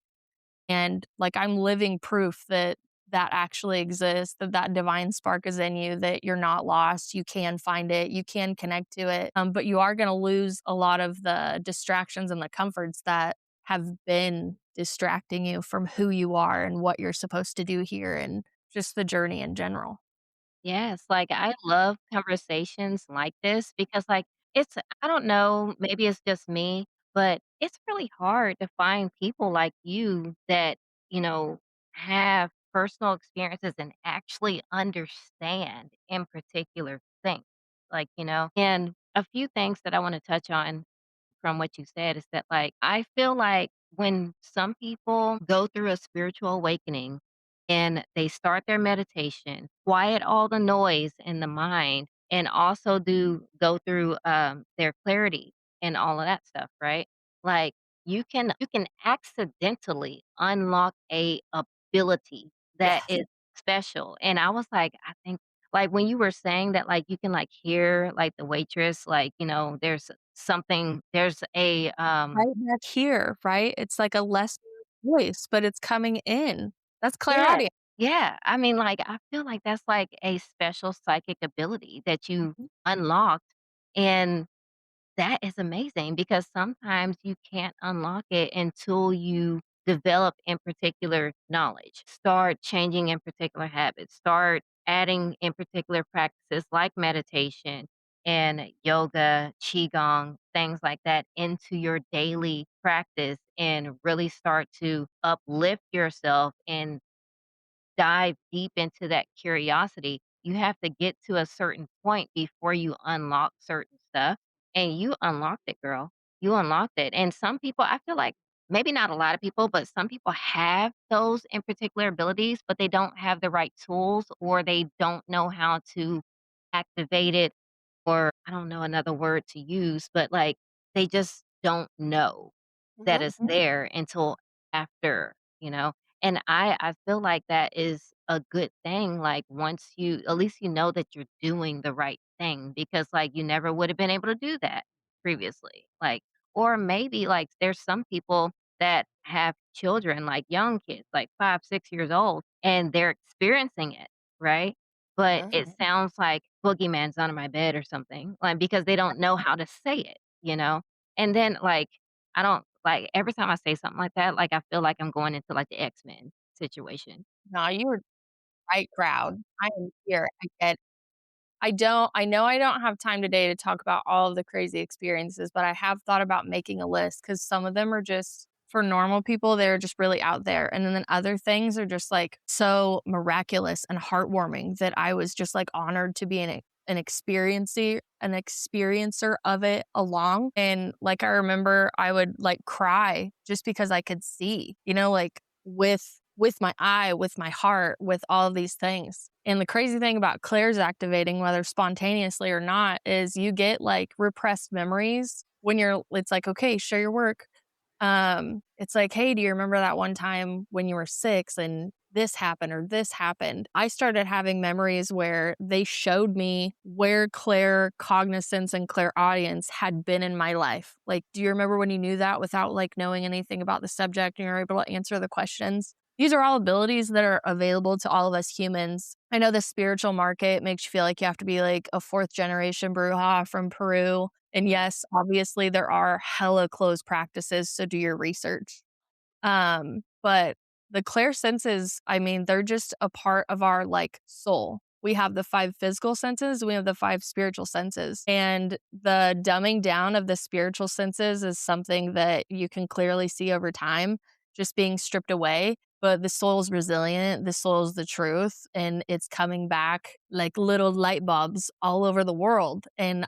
And, like, I'm living proof that that actually exists, that that divine spark is in you, that you're not lost, you can find it, you can connect to it, but you are gonna lose a lot of the distractions and the comforts that have been distracting you from who you are and what you're supposed to do here and just the journey in general. Yes, like, I love conversations like this because, like, I don't know, maybe it's just me, but it's really hard to find people like you that, you know, have personal experiences and actually understand in particular things, like, and a few things that I wanna touch on from what you said is that, like, I feel like when some people go through a spiritual awakening and they start their meditation, quiet all the noise in the mind, and also do go through their clarity and all of that stuff, right? Like you can accidentally unlock a ability that Yes. is special. And I was like, I think like when you were saying that like you can like hear like the waitress, like, there's a Right back here, right? It's like a lesser voice, but it's coming in. That's yeah. clairaudient. Yeah, I mean, like, I feel like that's, like, a special psychic ability that you Mhm. unlocked, and that is amazing because sometimes you can't unlock it until you develop in particular knowledge, start changing in particular habits, start adding in particular practices like meditation and yoga, qigong, things like that into your daily practice and really start to uplift yourself and dive deep into that curiosity, you have to get to a certain point before you unlock certain stuff, and you unlocked it, girl. You unlocked it, and some people I feel like maybe not a lot of people, but some people have those in particular abilities, but they don't have the right tools or they don't know how to activate it, or I don't know another word to use, but, like, they just don't know that Mhm. it's there until after, you know? And I feel like that is a good thing, like, once you at least you know that you're doing the right thing because, like, you never would have been able to do that previously, like or maybe, like, there's some people that have children, like, young kids, like 5, 6 years old, and they're experiencing it, right? But it sounds like boogeyman's under my bed or something, like, because they don't know how to say it, you know? And then, like, I don't like, every time I say something like that, like, I feel like I'm going into, like, the X-Men situation. No, you were right crowd. I am here. I know I don't have time today to talk about all of the crazy experiences, but I have thought about making a list because some of them are just for normal people, they're just really out there. And then other things are just like so miraculous and heartwarming that I was just like honored to be an experiencer of it along. And like I remember I would like cry just because I could see, like with my eye, with my heart, with all of these things. And the crazy thing about clairs activating, whether spontaneously or not, is you get like repressed memories when it's like, okay, share your work. It's like, hey, do you remember that one time when you were 6 and this happened or this happened? I started having memories where they showed me where clair cognizance and clairaudience had been in my life. Like, do you remember when you knew that without like knowing anything about the subject and you're able to answer the questions? These are all abilities that are available to all of us humans. I know the spiritual market makes you feel like you have to be like a 4th generation Bruja from Peru. And yes, obviously there are hella closed practices, so do your research. But the clair senses, I mean, they're just a part of our like soul. We have the 5 physical senses, we have the 5 spiritual senses. And the dumbing down of the spiritual senses is something that you can clearly see over time, just being stripped away. But the soul is resilient, the soul is the truth, and it's coming back like little light bulbs all over the world. And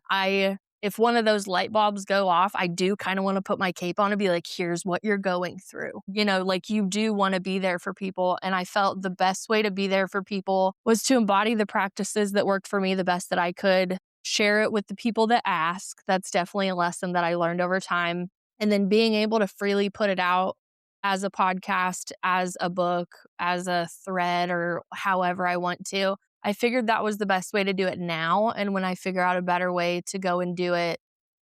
if one of those light bulbs go off, I do kind of want to put my cape on and be like, here's what you're going through. Like you do want to be there for people. And I felt the best way to be there for people was to embody the practices that worked for me the best that I could, share it with the people that ask. That's definitely a lesson that I learned over time. And then being able to freely put it out as a podcast, as a book, as a thread, or however I want to. I figured that was the best way to do it now. And when I figure out a better way to go and do it,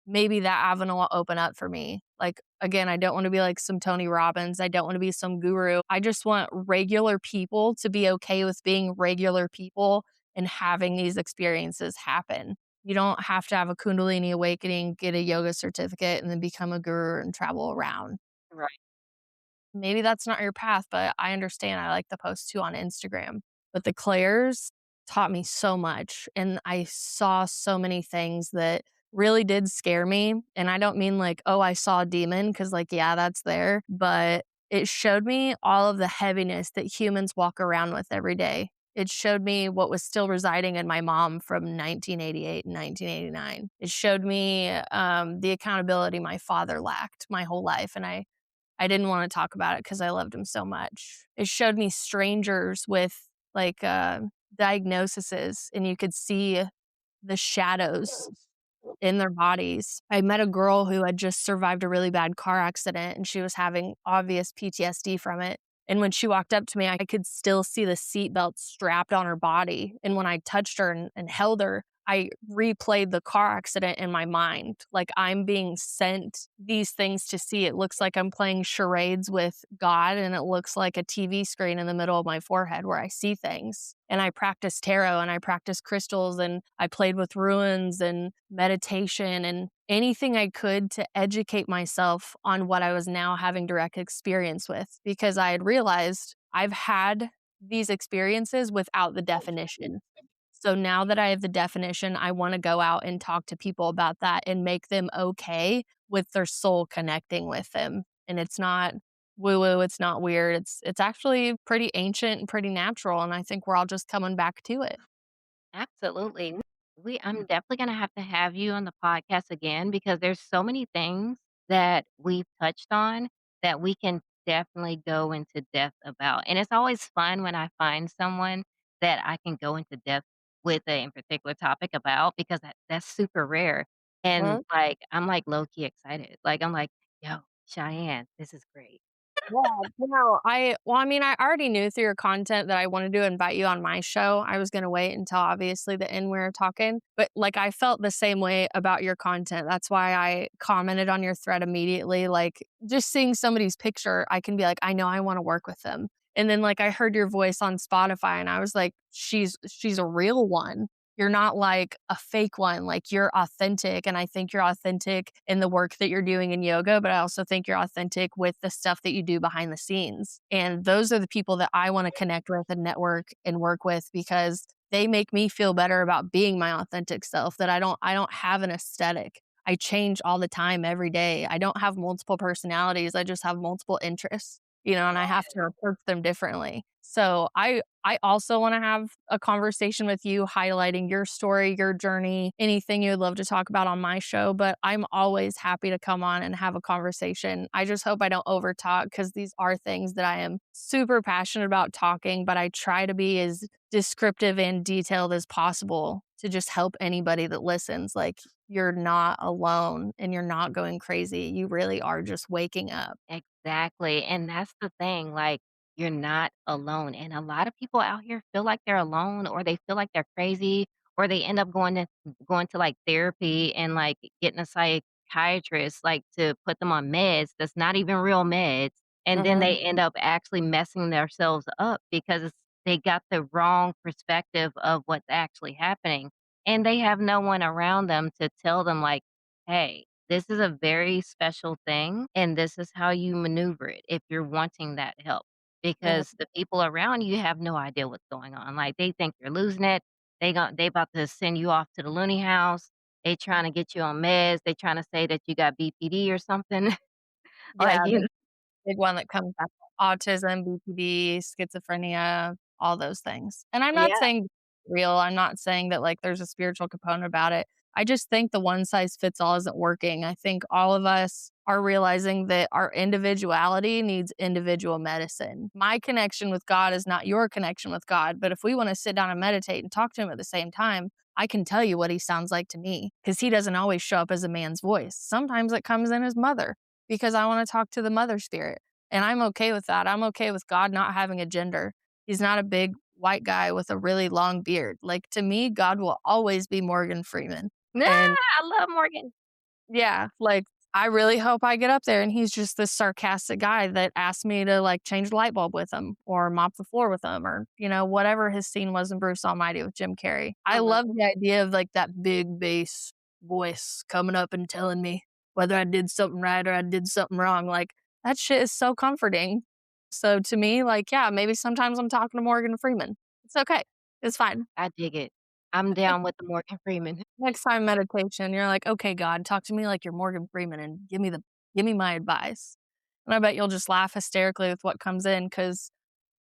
maybe that avenue will open up for me. Like, again, I don't want to be like some Tony Robbins. I don't want to be some guru. I just want regular people to be okay with being regular people and having these experiences happen. You don't have to have a Kundalini awakening, get a yoga certificate, and then become a guru and travel around. Right. Maybe that's not your path, but I understand. I like the post too on Instagram. But the clairs taught me so much. And I saw so many things that really did scare me. And I don't mean like, oh, I saw a demon, because like, yeah, that's there. But it showed me all of the heaviness that humans walk around with every day. It showed me what was still residing in my mom from 1988 and 1989. It showed me the accountability my father lacked my whole life. And I didn't want to talk about it because I loved him so much. It showed me strangers with like diagnoses, and you could see the shadows in their bodies. I met a girl who had just survived a really bad car accident, and she was having obvious PTSD from it. And when she walked up to me, I could still see the seatbelt strapped on her body. And when I touched her and held her, I replayed the car accident in my mind. Like I'm being sent these things to see. It looks like I'm playing charades with God, and it looks like a TV screen in the middle of my forehead where I see things. And I practiced tarot and I practiced crystals and I played with ruins and meditation and anything I could to educate myself on what I was now having direct experience with, because I had realized I've had these experiences without the definition. So now that I have the definition, I want to go out and talk to people about that and make them okay with their soul connecting with them. And it's not woo woo, it's not weird. It's actually pretty ancient and pretty natural. And I think we're all just coming back to it. Absolutely. I'm definitely gonna have to have you on the podcast again because there's so many things that we've touched on that we can definitely go into depth about. And it's always fun when I find someone that I can go into depth with a in particular topic about because that's super rare. And like I'm like low key excited. Like I'm like, yo, Cheyenne, this is great. Yeah, I mean, I already knew through your content that I wanted to invite you on my show. I was going to wait until obviously the end we were talking, but like I felt the same way about your content. That's why I commented on your thread immediately. Like just seeing somebody's picture, I can be like, I know I want to work with them. And then like I heard your voice on Spotify and I was like, she's a real one. You're not like a fake one, like you're authentic. And I think you're authentic in the work that you're doing in yoga, but I also think you're authentic with the stuff that you do behind the scenes. And those are the people that I want to connect with and network and work with because they make me feel better about being my authentic self, that I don't have an aesthetic. I change all the time every day. I don't have multiple personalities. I just have multiple interests, and I have to approach them differently. So I also want to have a conversation with you highlighting your story, your journey, anything you would love to talk about on my show, but I'm always happy to come on and have a conversation. I just hope I don't over talk because these are things that I am super passionate about talking, but I try to be as descriptive and detailed as possible to just help anybody that listens. Like, you're not alone and you're not going crazy. You really are just waking up. Exactly, and that's the thing, like, you're not alone, and a lot of people out here feel like they're alone, or they feel like they're crazy, or they end up going to, like, therapy and, like, getting a psychiatrist, like, to put them on meds that's not even real meds, and then Mhm. they end up actually messing themselves up because they got the wrong perspective of what's actually happening, and they have no one around them to tell them, like, "Hey, this is a very special thing, and this is how you maneuver it if you're wanting that help, Mhm. because the people around you have no idea what's going on, like, they think you're losing it, they about to send you off to the loony house, they trying to get you on meds, they trying to say that you got BPD or something, Yeah, like, you big one that comes up, autism, BPD, schizophrenia, all those things. And I'm not yeah. saying real, I'm not saying that, like, there's a spiritual component about it. I just think the one size fits all isn't working. I think all of us are realizing that our individuality needs individual medicine. My connection with God is not your connection with God, but if we wanna sit down and meditate and talk to him at the same time, I can tell you what he sounds like to me because he doesn't always show up as a man's voice. Sometimes it comes in as mother because I want to talk to the mother spirit. And I'm okay with that. I'm okay with God not having a gender. He's not a big white guy with a really long beard. Like, to me, God will always be Morgan Freeman. Nah, And I love Morgan. yeah, like, I really hope I get up there and he's just this sarcastic guy that asked me to, like, change the light bulb with him or mop the floor with him or, whatever his scene was in Bruce Almighty with Jim Carrey. I I love love the idea of, like, that big bass voice coming up and telling me whether I did something right or I did something wrong. Like, that shit is so comforting. So to me, like, yeah, maybe sometimes I'm talking to Morgan Freeman. It's okay. It's fine. I dig it. I'm down with the Morgan Freeman. Next time meditation, you're like, "Okay, God, talk to me like you're Morgan Freeman and give me my advice." And I bet you'll just laugh hysterically with what comes in because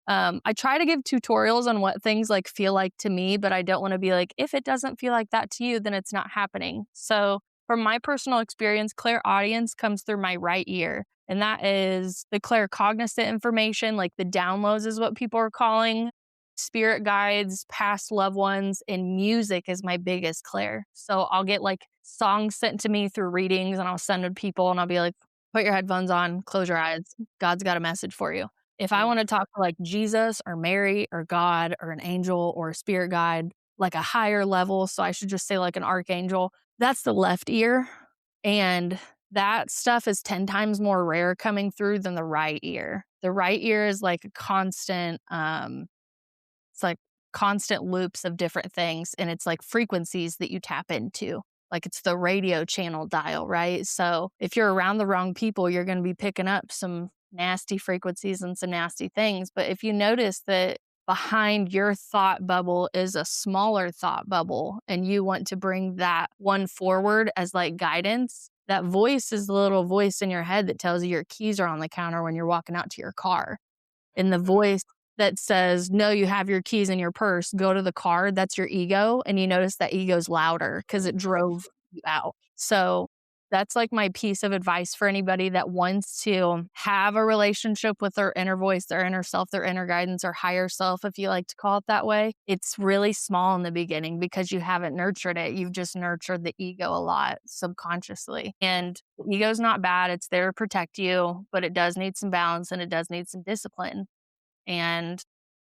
I try to give tutorials on what things like feel like to me, but I don't want to be like, if it doesn't feel like that to you, then it's not happening. So from my personal experience, clairaudience comes through my right ear. And that is the claircognizant information, like the downloads is what people are calling. Spirit guides, past loved ones, and music is my biggest clair. So I'll get like songs sent to me through readings and I'll send to people and I'll be like, put your headphones on, close your eyes. God's got a message for you. If I Mm, wanna talk to, like, Jesus or Mary or God or an angel or a spirit guide, like a higher level, so I should just say, like, an archangel, that's the left ear, and that stuff is 10 times more rare coming through than the right ear. The right ear is like a constant, it's like constant loops of different things, and it's like frequencies that you tap into. Like, it's the radio channel dial, right? So if you're around the wrong people, you're going to be picking up some nasty frequencies and some nasty things. But if you notice that behind your thought bubble is a smaller thought bubble, and you want to bring that one forward as like guidance, that voice is the little voice in your head that tells you your keys are on the counter when you're walking out to your car. And the mhm. voice that says, "No, you have your keys in your purse, go to the car," that's your ego, and you notice that ego's louder because it drove you out. So, that's, like, my piece of advice for anybody that wants to have a relationship with their inner voice, their inner self, their inner guidance, or higher self, if you like to call it that way. It's really small in the beginning because you haven't nurtured it, you've just nurtured the ego a lot subconsciously, and the ego's not bad, it's there to protect you, but it does need some balance and it does need some discipline. And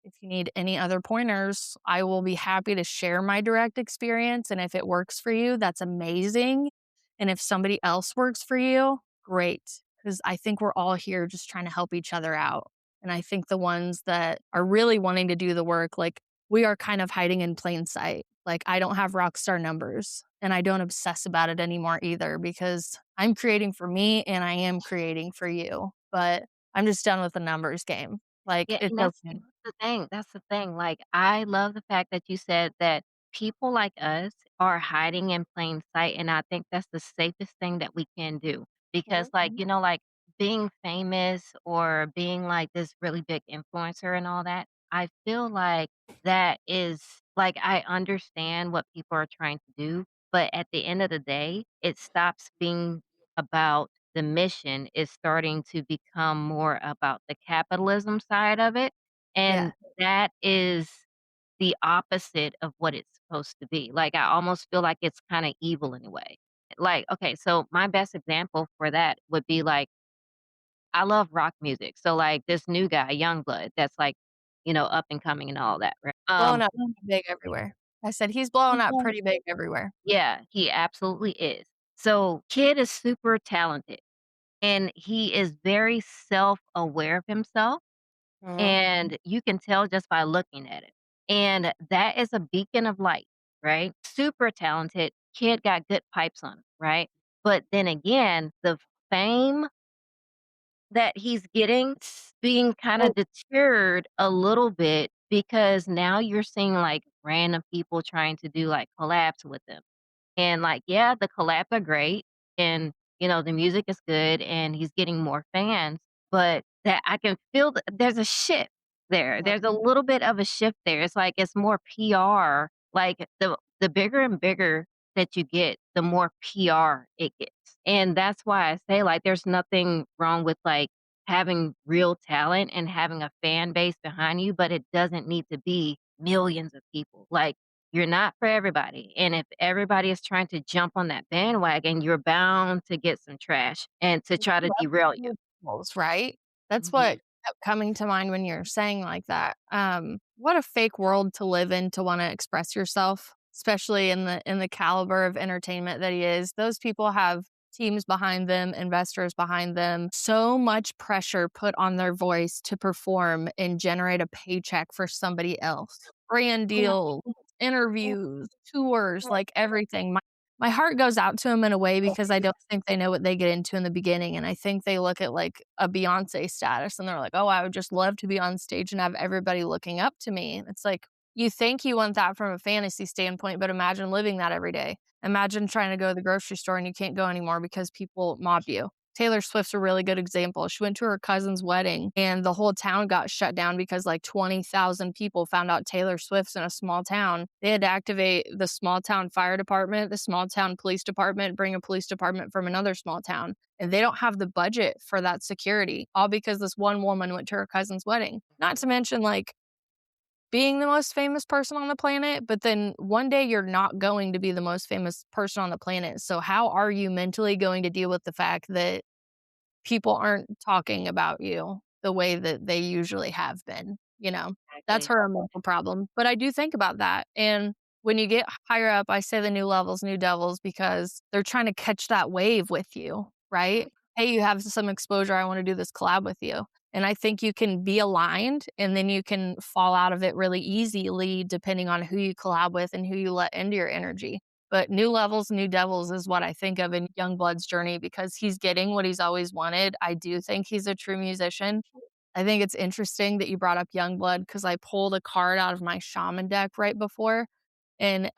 if you need any other pointers, I will be happy to share my direct experience. And if it works for you, that's amazing. And if somebody else works for you, great. Because I think we're all here just trying to help each other out. And I think the ones that are really wanting to do the work, like, we are kind of hiding in plain sight. Like, I don't have rock star numbers, and I don't obsess about it anymore either because I'm creating for me and I am creating for you. But I'm just done with the numbers game. Like, Yeah, it's and okay. that's the thing, that's the thing, like, I love the fact that you said that people like us are hiding in plain sight, and I think that's the safest thing that we can do, because, like, Mhm. like, being famous or being, like, this really big influencer and all that, I feel like that is like, I understand what people are trying to do, but at the end of the day, it stops being about the mission is starting to become more about the capitalism side of it, Yeah. and that is the opposite of what it's supposed to be. Like, I almost feel like it's kinda evil in a way. Like, okay, so my best example for that would be, like, I love rock music, so, like, this new guy, Youngblood, that's, like, up and coming and all that, right? Blowing up pretty big everywhere. I said, "He's blowing up pretty big everywhere." Yeah, he absolutely is. So, kid is super talented, and he is very self-aware of himself, Mhm. and you can tell just by looking at it. And that is a beacon of light, right? Super talented, kid got good pipes on him, right? But then again, the fame that he's getting being kinda Oh, deterred a little bit because now you're seeing, like, random people trying to do, like, collabs with him. And, like, yeah, the collabs are great and, the music is good and he's getting more fans, but that I can feel that there's a shift there. mhm. There's a little bit of a shift there. It's like it's more PR. Like, the bigger and bigger that you get, the more PR it gets. And that's why I say, like, there's nothing wrong with, like, having real talent and having a fan base behind you, but it doesn't need to be millions of people. Like, you're not for everybody, and if everybody is trying to jump on that bandwagon, you're bound to get some trash and to try to derail you. Levels, right? That's Mhm. what kept coming to mind when you're saying like that. What a fake world to live in to wanna express yourself, especially in the caliber of entertainment that he is. Those people have teams behind them, investors behind them, so much pressure put on their voice to perform and generate a paycheck for somebody else. Brand deals, interviews, tours, like everything. My heart goes out to them in a way because I don't think they know what they get into in the beginning, and I think they look at, like, a Beyoncé status, and they're like, "Oh, I would just love to be on stage and have everybody looking up to me." It's like, you think you want that from a fantasy standpoint, but imagine living that every day. Imagine trying to go to the grocery store and you can't go anymore because people mob you. Taylor Swift's a really good example. She went to her cousin's wedding and the whole town got shut down because like 20,000 people found out Taylor Swift's in a small town. They had to activate the small town fire department, the small town police department, bring a police department from another small town. And they don't have the budget for that security, all because this one woman went to her cousin's wedding. Not to mention, like, being the most famous person on the planet, but then one day you're not going to be the most famous person on the planet. So, how are you mentally going to deal with the fact that people aren't talking about you the way that they usually have been, you know? That's Exactly. her mental problem, but I do think about that, and when you get higher up, I say the new levels, new devils, because they're trying to catch that wave with you, right? "Hey, you have some exposure, I wanna do this collab with you," and I think you can be aligned, and then you can fall out of it really easily depending on who you collab with and who you let into your energy. But new levels, new devils is what I think of in Youngblood's journey because he's getting what he's always wanted. I do think he's a true musician. I think it's interesting that you brought up Youngblood because I pulled a card out of my shaman deck right before and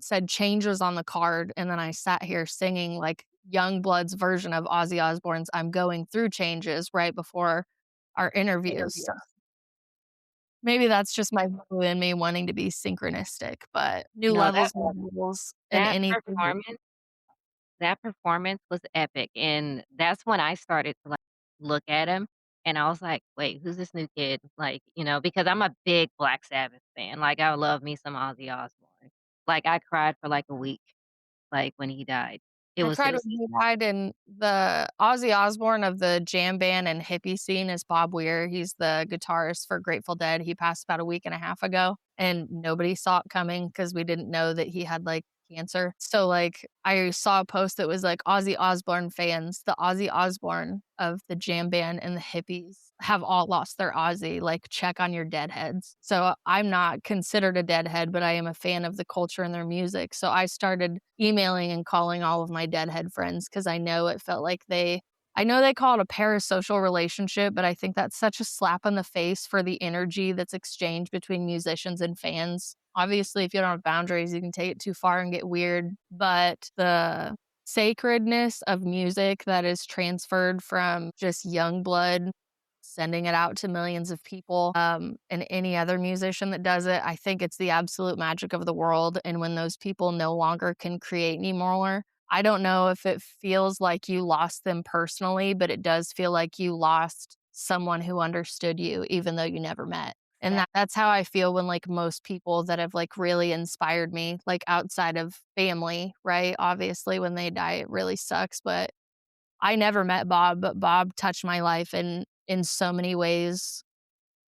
said changes on the card. And then I sat here singing like Youngblood's version of Ozzy Osbourne's I'm Going Through Changes right before our interviews. So maybe that's just my ego in me wanting to be synchronistic, but new No, that levels, new levels, and that anything. performance that performance was epic, and that's when I started to, like, look at him, and I was like, "Wait, who's this new kid?" Like, because I'm a big Black Sabbath fan, like, I love me some Ozzy Osbourne. Like, I cried for, like, a week, like, when he died. It I was cried so when he died, and the Ozzy Osbourne of the jam band and hippie scene is Bob Weir. He's the guitarist for Grateful Dead. He passed about a week and a half ago, and nobody saw it coming because we didn't know that he had, like, cancer. So like I saw a post that was like Ozzy Osbourne fans, the Ozzy Osbourne of the jam band and the hippies have all lost their Ozzy, like check on your deadheads. So I'm not considered a deadhead, but I am a fan of the culture and their music. So I started emailing and calling all of my deadhead friends because I know it felt like I know they call it a parasocial relationship, but I think that's such a slap in the face for the energy that's exchanged between musicians and fans. Obviously, if you don't have boundaries, you can take it too far and get weird. But the sacredness of music that is transferred from just young blood, sending it out to millions of people, and any other musician that does it, I think it's the absolute magic of the world. And when those people no longer can create anymore, I don't know if it feels like you lost them personally, but it does feel like you lost someone who understood you, even though you never met. And that's how I feel when like most people that have like really inspired me, like outside of family, right? Obviously, when they die, it really sucks. But I never met Bob, but Bob touched my life in so many ways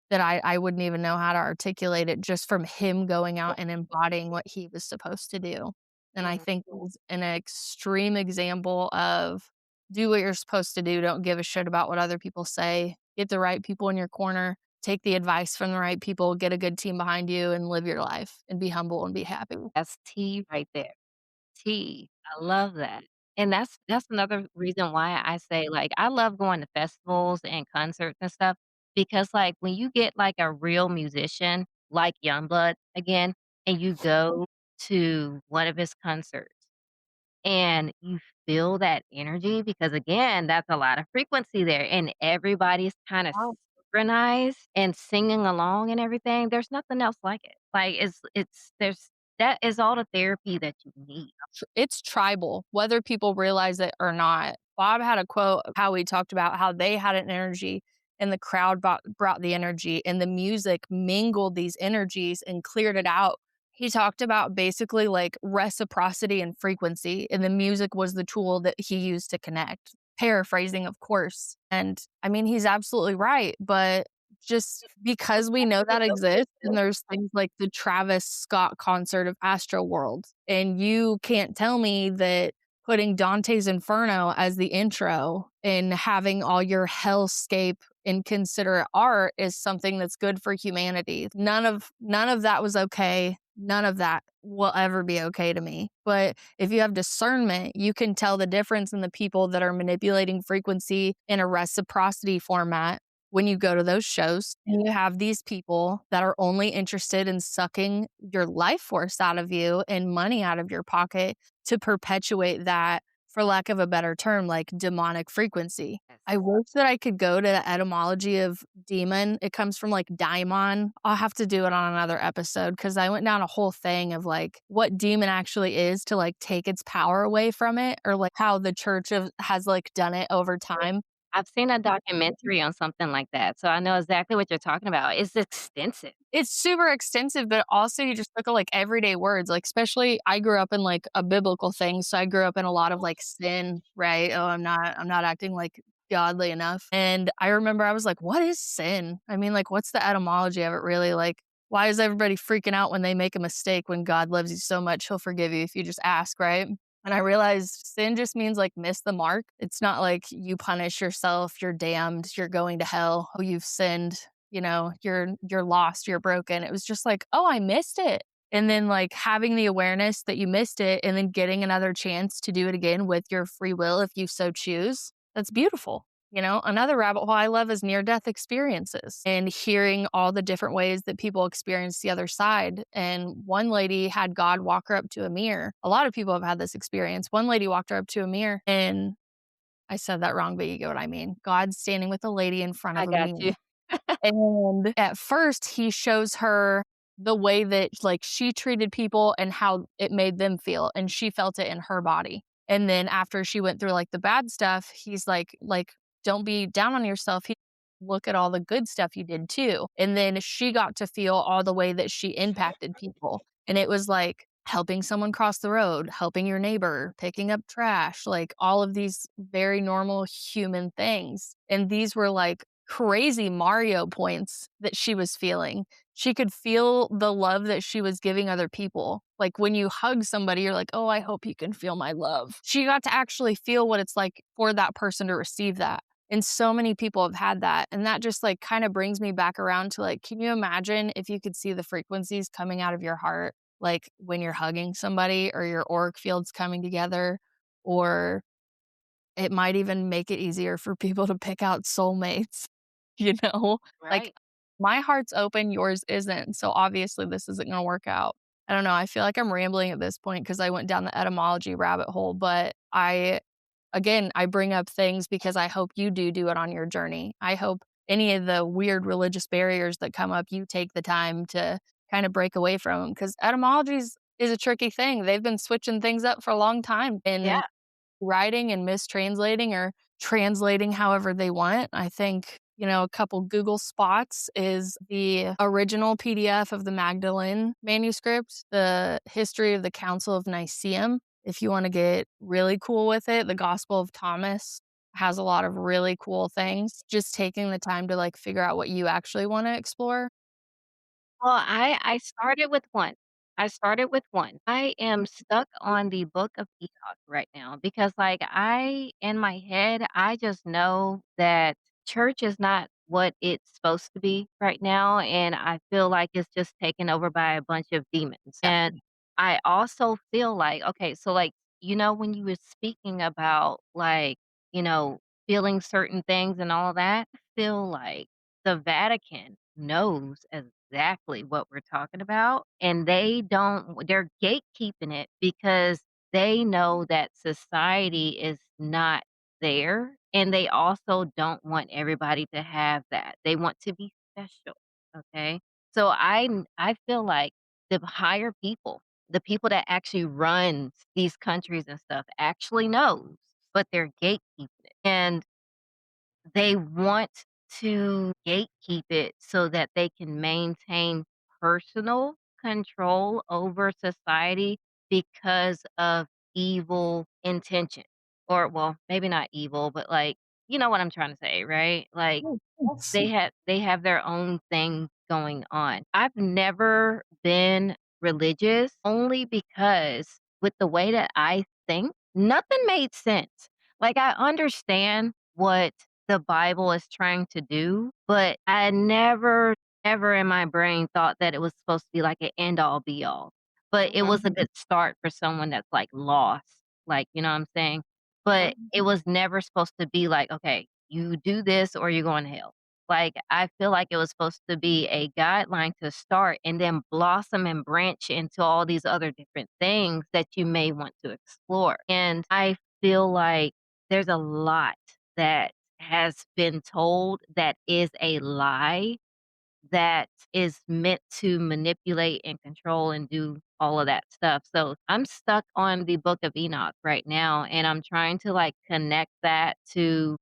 that I wouldn't even know how to articulate it just from him going out and embodying what he was supposed to do. And I think it was an extreme example of do what you're supposed to do. Don't give a shit about what other people say. Get the right people in your corner. Take the advice from the right people. Get a good team behind you and live your life and be humble and be happy. That's tea right there. Tea. I love that. And that's another reason why I say, like, I love going to festivals and concerts and stuff because, like, when you get, like, a real musician like Youngblood again, and you go to one of his concerts and you feel that energy because, again, that's a lot of frequency there, and everybody's kinda synchronized and singing along and everything, there's nothing else like it. Like, it's there's that is all the therapy that you need. It's tribal, whether people realize it or not. Bob had a quote of how he talked about how they had an energy and the crowd brought the energy and the music mingled these energies and cleared it out. He talked about basically like reciprocity and frequency, and the music was the tool that he used to connect. Paraphrasing, of course. And I mean, he's absolutely right. But just because we know that exists, and there's things like the Travis Scott concert of Astroworld, and you can't tell me that putting Dante's Inferno as the intro and having all your hellscape inconsiderate art is something that's good for humanity. None of that was okay. None of that will ever be okay to me. But if you have discernment, you can tell the difference in the people that are manipulating frequency in a reciprocity format when you go to those shows. And you have these people that are only interested in sucking your life force out of you and money out of your pocket to perpetuate that, for lack of a better term, like demonic frequency. I wish that I could go to the etymology of demon. It comes from like daimon. I'll have to do it on another episode because I went down a whole thing of like what demon actually is to like take its power away from it, or like how the church has like done it over time. I've seen a documentary on something like that, so I know exactly what you're talking about. It's extensive. It's super extensive, but also you just look at like everyday words, like especially I grew up in like a biblical thing. So I grew up in a lot of like sin, right? Oh, I'm not acting like godly enough. And I remember I was like, what is sin? I mean, like, what's the etymology of it really? Like, why is everybody freaking out when they make a mistake when God loves you so much? He'll forgive you if you just ask, right? And I realized sin just means like miss the mark. It's not like you punish yourself, you're damned, you're going to hell, oh, you've sinned, you're lost, you're broken. It was just like, oh, I missed it. And then like having the awareness that you missed it and then getting another chance to do it again with your free will if you so choose. That's beautiful. Another rabbit hole I love is near-death experiences and hearing all the different ways that people experience the other side. And one lady had God walk her up to a mirror. A lot of people have had this experience. One lady walked her up to a mirror, and I said that wrong, but you get what I mean. God's standing with a lady in front I of a got mirror. you. And at first, he shows her the way that like she treated people and how it made them feel, and she felt it in her body. And then after she went through like the bad stuff, he's like don't be down on yourself. Look at all the good stuff you did too. And then she got to feel all the way that she impacted people. And it was like helping someone cross the road, helping your neighbor, picking up trash, like all of these very normal human things. And these were like crazy Mario points that she was feeling she could feel the love that she was giving other people. Like, when you hug somebody, you're like, "Oh, I hope you can feel my love." She got to actually feel what it's like for that person to receive that, and so many people have had that, and that just, like, kinda brings me back around to, like, can you imagine if you could see the frequencies coming out of your heart, like, when you're hugging somebody or your auric fields coming together, or it might even make it easier for people to pick out soulmates, you know? Like, Right. my heart's open, yours isn't, so obviously this isn't gonna work out. I don't know, I feel like I'm rambling at this point because I went down the etymology rabbit hole, but I bring up things because I hope you do it on your journey. I hope any of the weird religious barriers that come up, you take the time to kinda break away from them because etymologies is a tricky thing. They've been switching things up for a long time, Yeah. and writing and mistranslating or translating however they want. I think, a couple Google spots is the original PDF of the Magdalene manuscript, the history of the Council of Nicaea. If you want to get really cool with it, the Gospel of Thomas has a lot of really cool things. Just taking the time to like figure out what you actually want to explore. Well, I started with one. I started with one. I am stuck on the Book of Enoch right now because, like, in my head, I just know that church is not what it's supposed to be right now, and I feel like it's just taken over by a bunch of demons. Yeah. And I also feel like, okay, so like, when you were speaking about like, feeling certain things and all that, I feel like the Vatican knows exactly what we're talking about, and they're gatekeeping it because they know that society is not there, and they also don't want everybody to have that. They want to be special, okay? So I feel like the higher people, the people that actually run these countries and stuff actually knows, but they're gatekeeping it. And they want to gatekeep it so that they can maintain personal control over society because of evil intention. Or, well, maybe not evil, but like, you know what I'm trying to say, right? Like Oh, yes. they have their own thing going on. I've never been religious only because with the way that I think, nothing made sense. Like I understand what the Bible is trying to do, but I never ever in my brain thought that it was supposed to be like an end all be all. But it was Mhm. a good start for someone that's like lost, like, you know what I'm saying? But it was never supposed to be like, okay, you do this or you're going to hell. Like I feel like it was supposed to be a guideline to start and then blossom and branch into all these other different things that you may want to explore. And I feel like there's a lot that has been told that is a lie that is meant to manipulate and control and do all of that stuff. So I'm stuck on the Book of Enoch right now, and I'm trying to like connect that to,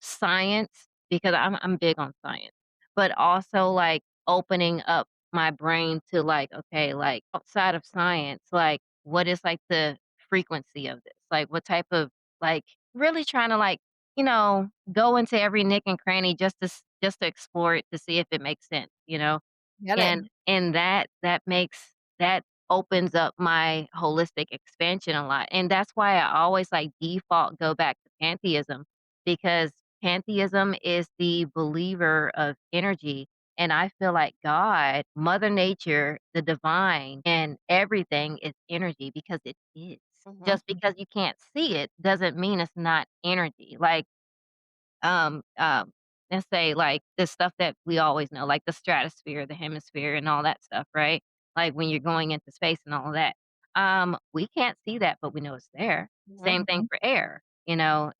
science because I'm big on science, but also like opening up my brain to like, okay, like outside of science, like what is like the frequency of this? Like what type of like really trying to like go into every nick and cranny just to explore it to see if it makes sense, you know? Get it. And that opens up my holistic expansion a lot, and that's why I always, like, default go back to pantheism, because pantheism is the believer of energy, and I feel like God, Mother Nature, the divine, and everything is energy because it is. Mhm. Just because you can't see it doesn't mean it's not energy, like um, um, let's say like the stuff that we always know, like the stratosphere, the hemisphere, and all that stuff, right? Like when you're going into space and all of that. We can't see that, but we know it's there. Same thing for air.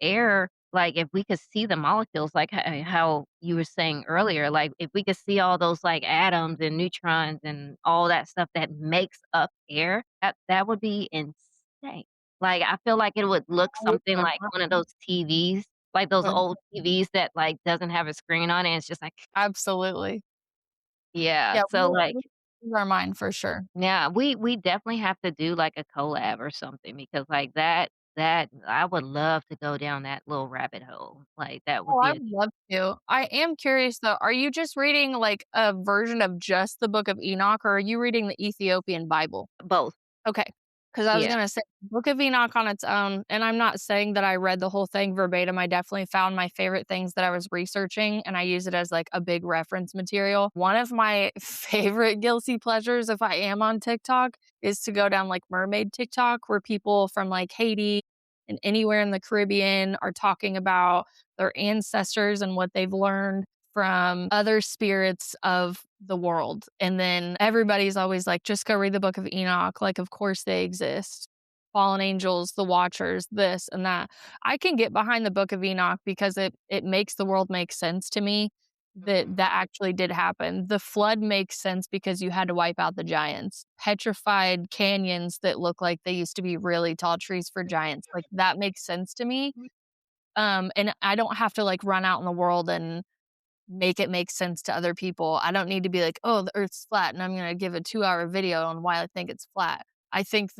Air, like if we could see the molecules, like how you were saying earlier, like if we could see all those like atoms and neutrons and all that stuff that makes up air, that would be insane. Like I feel like it would look something like one of those TVs like those old TVs that, like, doesn't have a screen on it, it's just like Absolutely. yeah, Yeah, so, like we'll use our mind for sure. yeah, we definitely have to do, like, a collab or something because, like, that That I would love to go down that little rabbit hole. Like, that would Oh, I be a would love to. I am curious though, are you just reading like a version of just the Book of Enoch, or are you reading the Ethiopian Bible? both. Okay, because I was Yeah. gonna say Book of Enoch on its own, and I'm not saying that I read the whole thing verbatim. I definitely found my favorite things that I was researching, and I use it as like a big reference material. One of my favorite guilty pleasures, if I am on TikTok, is to go down like mermaid TikTok, where people from like Haiti and anywhere in the Caribbean are talking about their ancestors and what they've learned from other spirits of the world. And then everybody's always like, just go read the Book of Enoch. Like, of course they exist. Fallen angels, the watchers, this and that. I can get behind the Book of Enoch because it makes the world make sense to me that Mhm. that actually did happen. The flood makes sense because you had to wipe out the giants. Petrified canyons that look like they used to be really tall trees for giants. Like that makes sense to me. And I don't have to like run out in the world and make it make sense to other people. I don't need to be like, "Oh, the Earth's flat," and I'm gonna give a 2-hour video on why I think it's flat. I think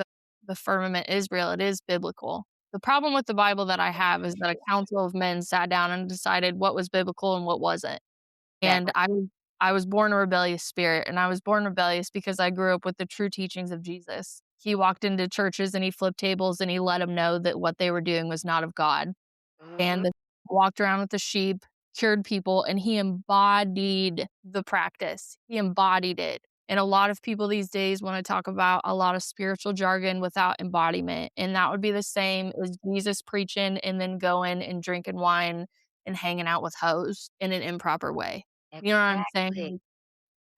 the firmament is real. It is biblical. The problem with the Bible that I have is that a council of men sat down and decided what was biblical and what wasn't. That And part. I was born a rebellious spirit, and I was born rebellious because I grew up with the true teachings of Jesus. He walked into churches and he flipped tables and he let them know that what they were doing was not of God, Mhm. and the walked around with the sheep, cured people, and he embodied the practice. He embodied it. And a lot of people these days wanna talk about a lot of spiritual jargon without embodiment, and that would be the same as Jesus preaching and then going and drinking wine and hanging out with hoes in an improper way. You know what I'm Exactly. saying?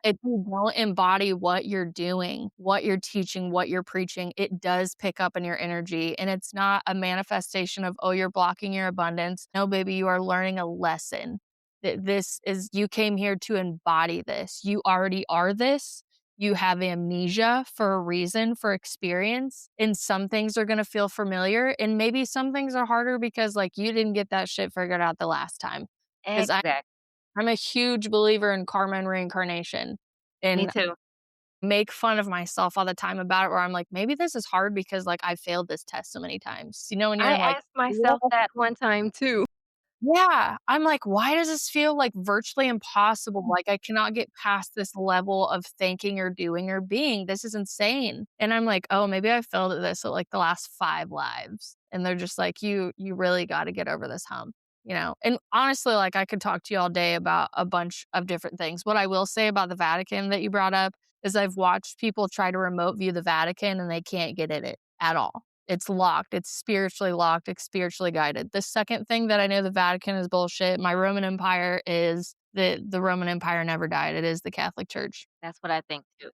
If you don't embody what you're doing, what you're teaching, what you're preaching, it does pick up in your energy, and it's not a manifestation of, "Oh, you're blocking your abundance." No, baby, you are learning a lesson. That this is you came here to embody this. You already are this. You have amnesia for a reason, for experience, and some things are gonna feel familiar, and maybe some things are harder because, like, you didn't get that shit figured out the last time. 'Cause Exact I'm a huge believer in karma and reincarnation, Me and too. make fun of myself all the time about it where I'm like, "Maybe this is hard because, like, I failed this test so many times." You know, when I you're like, asked myself that one time too. yeah, I'm like, "Why does this feel, like, virtually impossible? Like, I cannot get past this level of thinking or doing or being. This is insane." And I'm like, "Oh, maybe I failed at this at, like, the last 5 lives." And they're just like, "You really gotta get over this hump," you know? And honestly, like, I could talk to you all day about a bunch of different things. What I will say about the Vatican that you brought up is I've watched people try to remote view the Vatican, and they can't get in it at all. It's locked. It's spiritually locked. It's spiritually guided. The second thing that I know the Vatican is bullshit. My Roman Empire is the Roman Empire never died. It is the Catholic Church. That's what I think too.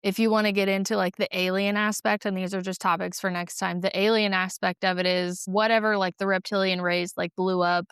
If you wanna get into, like, the alien aspect, and these are just topics for next time, the alien aspect of it is whatever, like, the reptilian race, like, blew up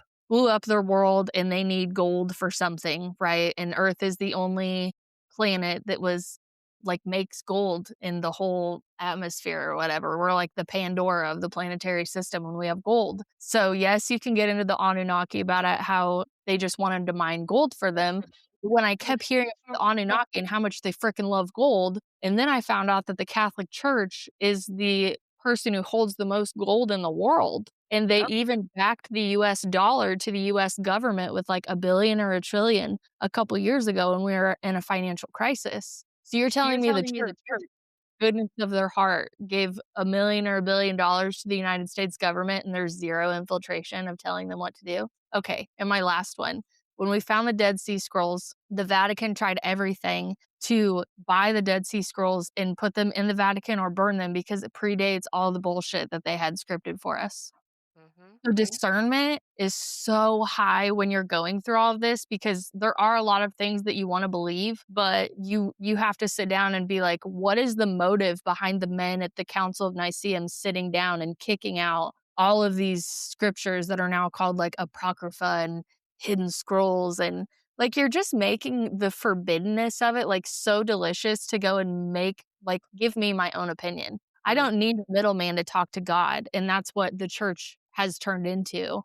their world, and they need gold for something, right? And Earth is the only planet that was like, makes gold in the whole atmosphere or whatever. We're like the Pandora of the planetary system when we have gold. So, yes, you can get into the Anunnaki about it, how they just wanted to mine gold for them. When I kept hearing the Anunnaki and how much they fricking love gold. And then I found out that the Catholic Church is the person who holds the most gold in the world. And they Okay. even backed the US dollar to the US government with like a billion or a trillion a couple years ago when we were in a financial crisis. So you're So you're telling me the telling me church, the church. goodness of their heart, gave a million or $1 billion to the United States government and there's zero infiltration of telling them what to do? Okay, and my last one. When we found the Dead Sea Scrolls, the Vatican tried everything to buy the Dead Sea Scrolls and put them in the Vatican or burn them because it predates all the bullshit that they had scripted for us. Mhm. The discernment is so high when you're going through all of this because there are a lot of things that you wanna believe, but you have to sit down and be like, "What is the motive behind the men at the Council of Nicaea sitting down and kicking out all of these scriptures that are now called, like, Apocrypha and hidden scrolls?" And, like, you're just making the forbiddenness of it, like, so delicious to go and make like, give me my own opinion. I Mhm. don't need a middleman to talk to God, and that's what the church has turned into.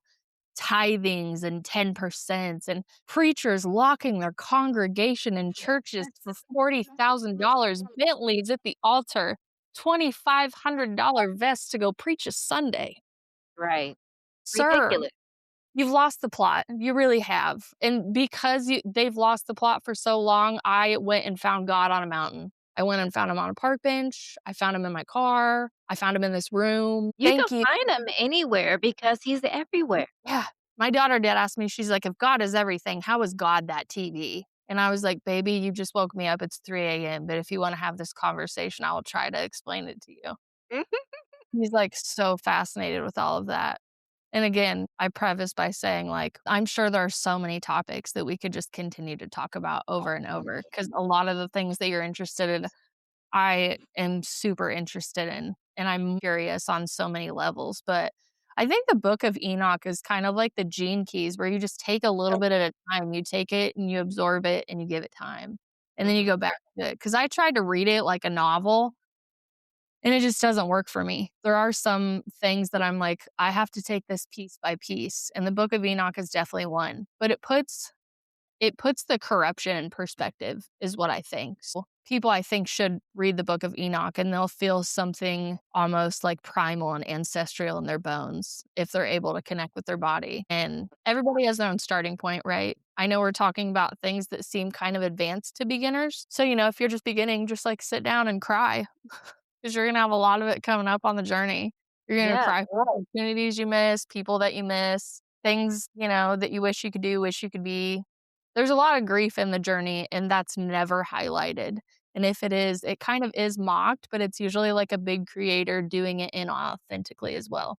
Tithings and 10% and preachers locking their congregation in churches for $40,000, Bentleys at the altar. $2,500 vest to go preach a Sunday. Right. Sir, Ridiculous. you've lost the plot. You really have. And because they've lost the plot for so long, I went and found God on a mountain. I went and found him on a park bench. I found him in my car. I found him in this room. You can Thank you. find him anywhere because he's everywhere. Yeah. My daughter did ask me, she's like, if God is everything, how is God that TV? And I was like, baby, you just woke me up. It's 3 a.m. But if you want to have this conversation, I will try to explain it to you. He's like so fascinated with all of that. And again, I preface by saying, like, I'm sure there are so many topics that we could just continue to talk about over and over because a lot of the things that you're interested in, I am super interested in, and I'm curious on so many levels. But I think the book of Enoch is kind of like the gene keys where you just take a little bit at a time. You take it and you absorb it and you give it time. And then you Mhm. go back to it. Because I tried to read it like a novel and it just doesn't work for me. There are some things that I'm like, I have to take this piece by piece. And the book of Enoch is definitely one. But it puts the corruption in perspective, is what I think. So people, I think, should read the book of Enoch and they'll feel something almost like primal and ancestral in their bones if they're able to connect with their body. And everybody has their own starting point, right? I know we're talking about things that seem kind of advanced to beginners. So, if you're just beginning, just like sit down and cry because you're going to have a lot of it coming up on the journey. You're going to Yeah. cry for opportunities you miss, people that you miss, things, that you wish you could do, wish you could be. There's a lot of grief in the journey, and that's never highlighted. And if it is, it kind of is mocked, but it's usually like a big creator doing it inauthentically as well.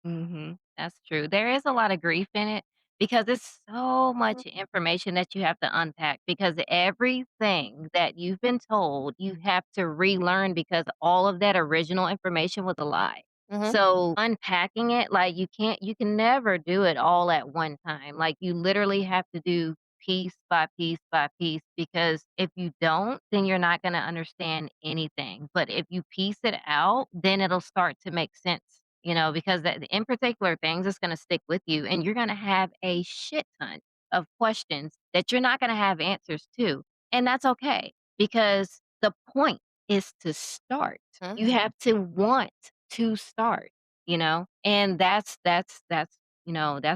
That's true. There is a lot of grief in it because it's so much information that you have to unpack because everything that you've been told, you have to relearn because all of that original information was a lie. Mhm, So unpacking it, like you can never do it all at one time. Like you literally have to do piece by piece by piece because if you don't, then you're not going to understand anything. But if you piece it out, then it'll start to make sense, because in particular things is going to stick with you and you're going to have a shit ton of questions that you're not going to have answers to. And that's okay because the point is to start. mhm. You have to want to start, and that's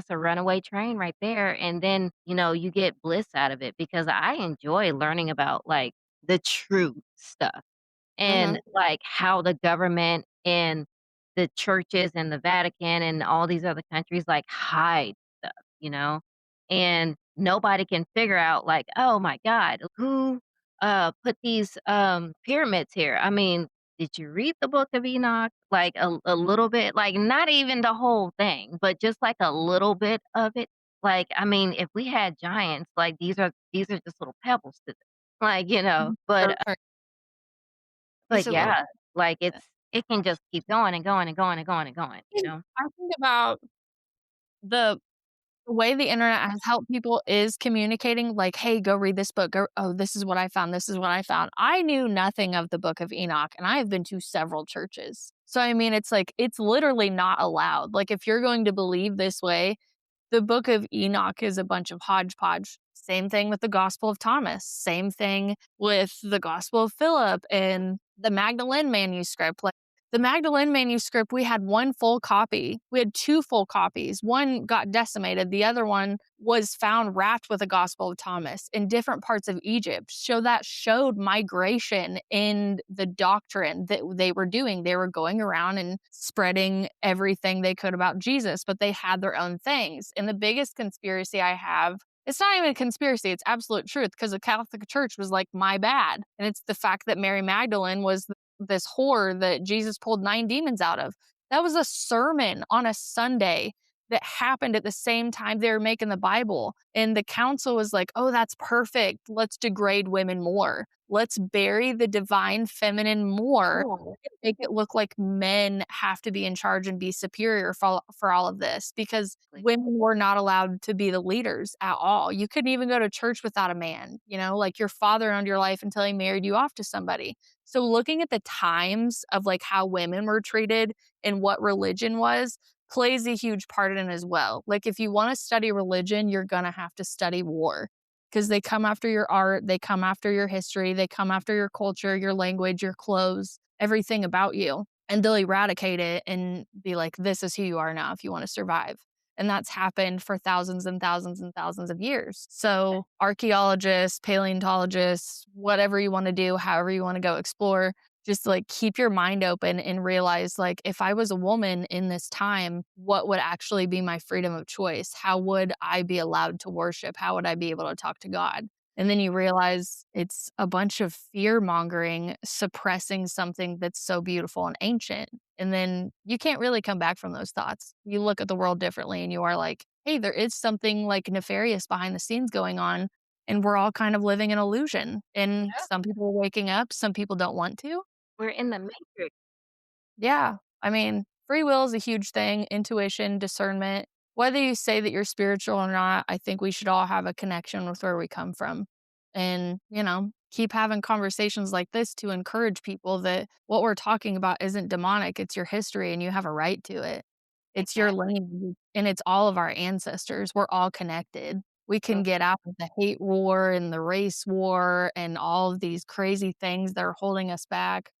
a runaway train right there. And then, you get bliss out of it because I enjoy learning about like the true stuff and, Mhm. like, how the government and the churches and the Vatican and all these other countries, like, hide stuff, And nobody can figure out, like, "Oh my god, who, put these, pyramids here?" I mean, did you read the Book of Enoch? Like, a little bit? Like, not even the whole thing, but just, like, a little bit of it? Like, I mean, if we had giants, like, these are just little pebbles to them. Like, For you but said little. yeah, like, it can just keep going and going and going and going and going, I think about the way the internet has helped people is communicating like, "Hey, go read this book," or, "Oh, this is what I found, this is what I found." I knew nothing of the Book of Enoch, and I have been to several churches. So, I mean, it's like, it's literally not allowed. Like, if you're going to believe this way, the Book of Enoch is a bunch of hodgepodge. Same thing with the Gospel of Thomas. Same thing with the Gospel of Philip and the Magdalene manuscript. Like the Magdalene manuscript, we had one full copy. We had two full copies. One got decimated. The other one was found wrapped with the Gospel of Thomas in different parts of Egypt. So that showed migration in the doctrine that they were doing. They were going around and spreading everything they could about Jesus, but they had their own things. And the biggest conspiracy I have, it's not even a conspiracy, it's absolute truth because the Catholic Church was like, my bad. And it's the fact that Mary Magdalene was this whore that Jesus pulled 9 demons out of. That was a sermon on a Sunday that happened at the same time they were making the Bible. And the council was like, oh, that's perfect. Let's degrade women more. Let's bury the divine feminine more Oh. and make it look like men have to be in charge and be superior for all of this because women were not allowed to be the leaders at all. You couldn't even go to church without a man, like your father owned your life until he married you off to somebody. So looking at the times of like how women were treated and what religion was plays a huge part in it as well. Like if you want to study religion, you're going to have to study war because they come after your art, they come after your history, they come after your culture, your language, your clothes, everything about you. and they'll eradicate it and be like, this is who you are now if you want to survive. And that's happened for thousands and thousands and thousands of years. So, archaeologists, paleontologists, whatever you want to do, however you want to go explore, just like keep your mind open and realize, like, if I was a woman in this time, what would actually be my freedom of choice? How would I be allowed to worship? How would I be able to talk to God? And then you realize it's a bunch of fear mongering, suppressing something that's so beautiful and ancient. And then you can't really come back from those thoughts. You look at the world differently and you are like, hey, there is something like nefarious behind the scenes going on. And we're all kind of living an illusion. And Yep. some people are waking up, some people don't want to. We're in the matrix. Yeah. I mean, free will is a huge thing, intuition, discernment. Whether you say that you're spiritual or not, I think we should all have a connection with where we come from. And, keep having conversations like this to encourage people that what we're talking about isn't demonic. It's your history and you have a right to it. It's your Exactly. lane and it's all of our ancestors. We're all connected. We can Mm. get out of the hate war and the race war and all of these crazy things that are holding us back.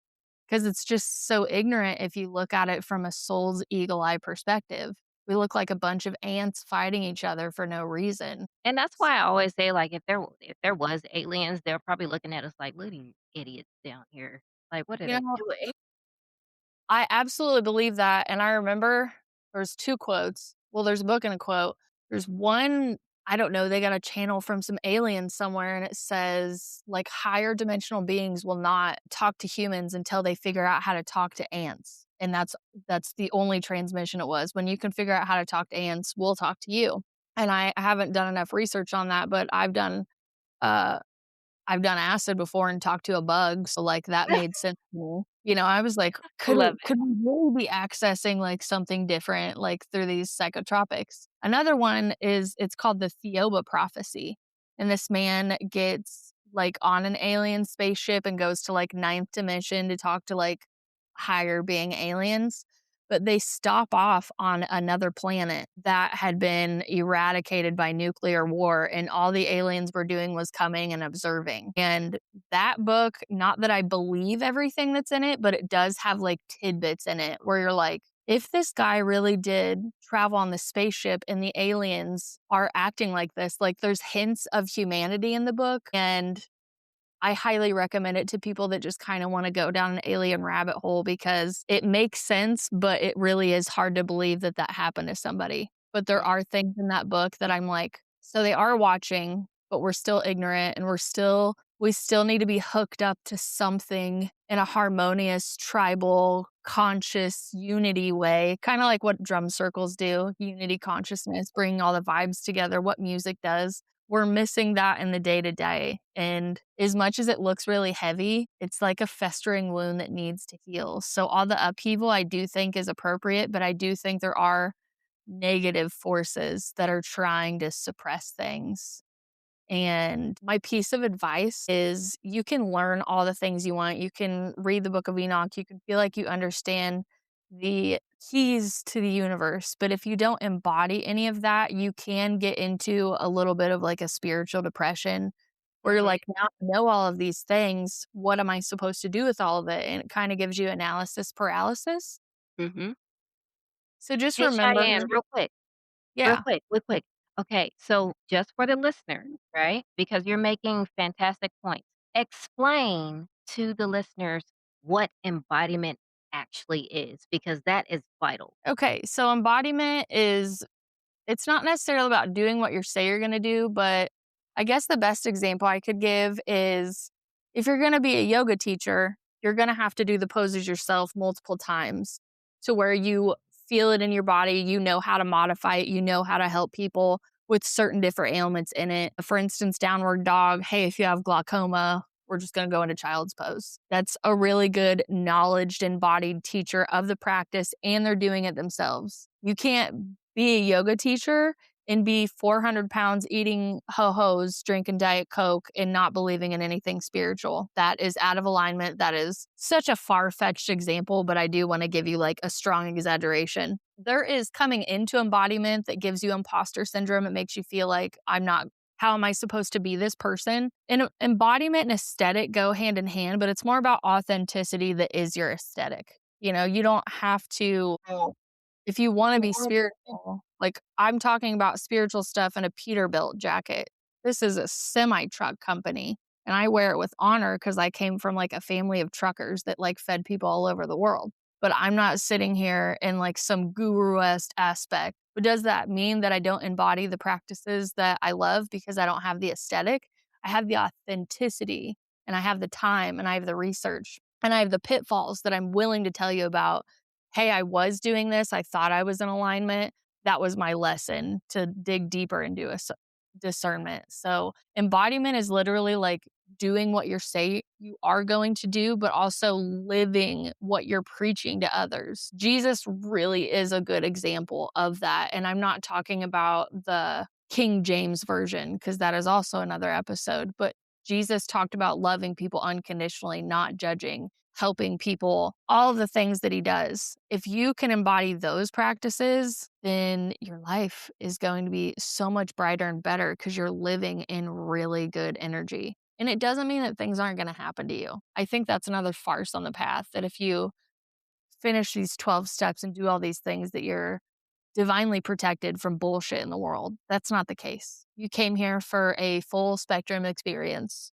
'Cause it's just so ignorant if you look at it from a soul's eagle eye perspective. We look like a bunch of ants fighting each other for no reason. And that's why I always say, like, if there was aliens, they're probably looking at us like, "Look at these idiots down here. Like, what are You they know, doing?" I absolutely believe that, and I remember there's 2 quotes. Well, there's a book and a quote. There's one, I don't know, they got a channel from some aliens somewhere, and it says, like, higher dimensional beings will not talk to humans until they figure out how to talk to ants, and that's the only transmission it was. When you can figure out how to talk to ants, we'll talk to you. And I haven't done enough research on that, but uh I've done acid before and talked to a bug, so, like, that made sense to me. I was like, Love it. could we really be accessing, like, something different, like, through these psychotropics? Another one is it's called the Theoba prophecy, and this man gets, like, on an alien spaceship and goes to, like, ninth dimension to talk to, like, higher being aliens, but they stop off on another planet that had been eradicated by nuclear war, and all the aliens were doing was coming and observing. And that book, not that I believe everything that's in it, but it does have like tidbits in it where you're like, if this guy really did travel on the spaceship and the aliens are acting like this, like there's hints of humanity in the book. And I highly recommend it to people that just kind of want to go down an alien rabbit hole because it makes sense, but it really is hard to believe that that happened to somebody. But there are things in that book that I'm like, so they are watching, but we're still ignorant and we still need to be hooked up to something in a harmonious, tribal, conscious unity way, kind of like what drum circles do, unity consciousness, bringing all the vibes together, what music does. We're missing that in the day to day. And as much as it looks really heavy, it's like a festering wound that needs to heal. So, all the upheaval I do think is appropriate, but I do think there are negative forces that are trying to suppress things. And my piece of advice is you can learn all the things you want. You can read the book of Enoch. You can feel like you understand the keys to the universe. But if you don't embody any of that, you can get into a little bit of like a spiritual depression where you're Mhm, like, now I know all of these things. What am I supposed to do with all of it? And it kind of gives you analysis paralysis. mhm. So just Hey, remember, Cheyenne, real quick. Real yeah. quick, real quick. Okay, so just for the listener, right? Because you're making fantastic points. Explain to the listeners what embodiment actually is, because that is vital. Okay. So embodiment is it's not necessarily about doing what you say you're going to do, but I guess the best example I could give is if you're going to be a yoga teacher, you're going to have to do the poses yourself multiple times to where you feel it in your body, you know how to modify it, you know how to help people with certain different ailments in it. For instance, downward dog, hey, if you have glaucoma, we're just going to go into child's pose. That's a really good knowledge embodied teacher of the practice, and they're doing it themselves. You can't be a yoga teacher and be 400 pounds eating ho-hos, drinking Diet Coke, and not believing in anything spiritual. That is out of alignment. That is such a far-fetched example, but I do want to give you like a strong exaggeration. There is coming into embodiment that gives you imposter syndrome. It makes you feel like how am I supposed to be this person? And embodiment and aesthetic go hand in hand, but it's more about authenticity that is your aesthetic. You don't have to if you wanna be spiritual, like, I'm talking about spiritual stuff in a Peterbilt jacket. This is a semi-truck company, and I wear it with honor because I came from, like, a family of truckers that, like, fed people all over the world. But I'm not sitting here in, like, some guru-esque aspect. But does that mean that I don't embody the practices that I love because I don't have the aesthetic? I have the authenticity, and I have the time, and I have the research, and I have the pitfalls that I'm willing to tell you about. Hey, I was doing this. I thought I was in alignment. That was my lesson to dig deeper into discernment. So, embodiment is literally like doing what you say you are going to do, but also living what you're preaching to others. Jesus really is a good example of that. And I'm not talking about the King James version, because that is also another episode, but Jesus talked about loving people unconditionally, not judging, helping people, all the things that he does. If you can embody those practices, then your life is going to be so much brighter and better because you're living in really good energy. And it doesn't mean that things aren't going to happen to you. I think that's another farce on the path that if you finish these 12 steps and do all these things, that you're divinely protected from bullshit in the world. That's not the case. You came here for a full spectrum experience,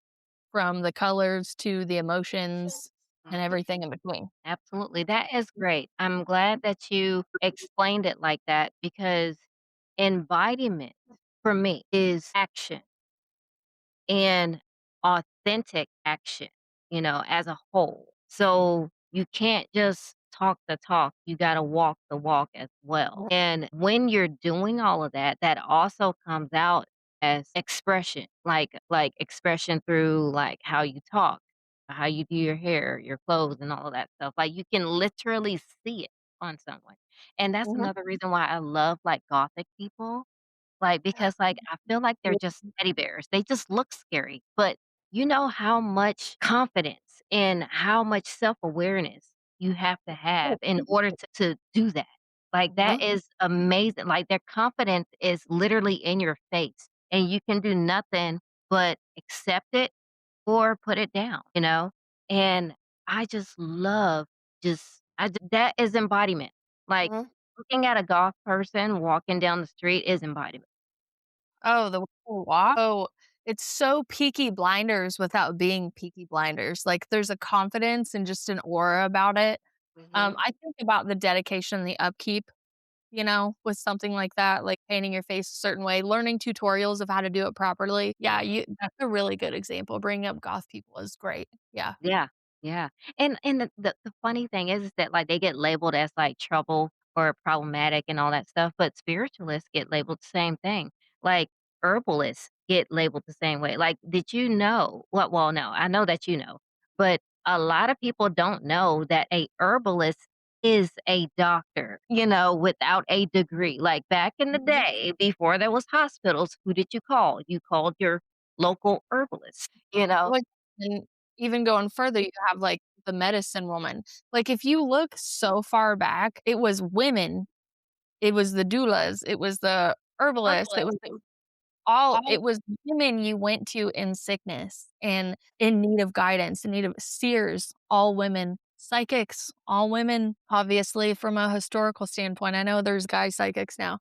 from the colors to the emotions and Mhm. everything in between. Absolutely. That is great. I'm glad that you explained it like that because embodiment for me is action and authentic action, as a whole. So you can't just talk the talk, you got to walk the walk as well. And when you're doing all of that, that also comes out as expression, like expression through like how you talk, how you do your hair, your clothes and all of that stuff. Like you can literally see it on someone. And that's Mhm. another reason why I love like gothic people like, because, like, I feel like they're just teddy bears. They just look scary, but you know how much confidence and how much self-awareness you have in order to do that. Like, that Mhm. is amazing. Like, their confidence is literally in your face, and you can do nothing but accept it or put it down, you know? And I just love that is embodiment. Like, Mhm. looking at a goth person walking down the street is embodiment. Oh, the walk. Oh, it's so Peaky Blinders without being Peaky Blinders. Like, there's a confidence and just an aura about it. Mhm. I think about the dedication and the upkeep, with something like that, like painting your face a certain way, learning tutorials of how to do it properly. Yeah, that's a really good example. Bringing up goth people is great. Yeah. Yeah, yeah, and the funny thing is that, like, they get labeled as, like, trouble or problematic and all that stuff, but spiritualists get labeled the same thing. Like, herbalists get labeled the same way. Like, did you know well, no, I know that you know, but a lot of people don't know that a herbalist is a doctor, without a degree. Like, back in the Mhm. day, before there was hospitals, who did you call? You called your local herbalist, you know? Like, and even going further, you have, like, the medicine woman. Like, if you look so far back, it was women. It was the doulas, it was the herbalists, it was it was women you went to in sickness and in need of guidance, in need of seers, all women, psychics, all women, obviously, from a historical standpoint. I know there's guy psychics now.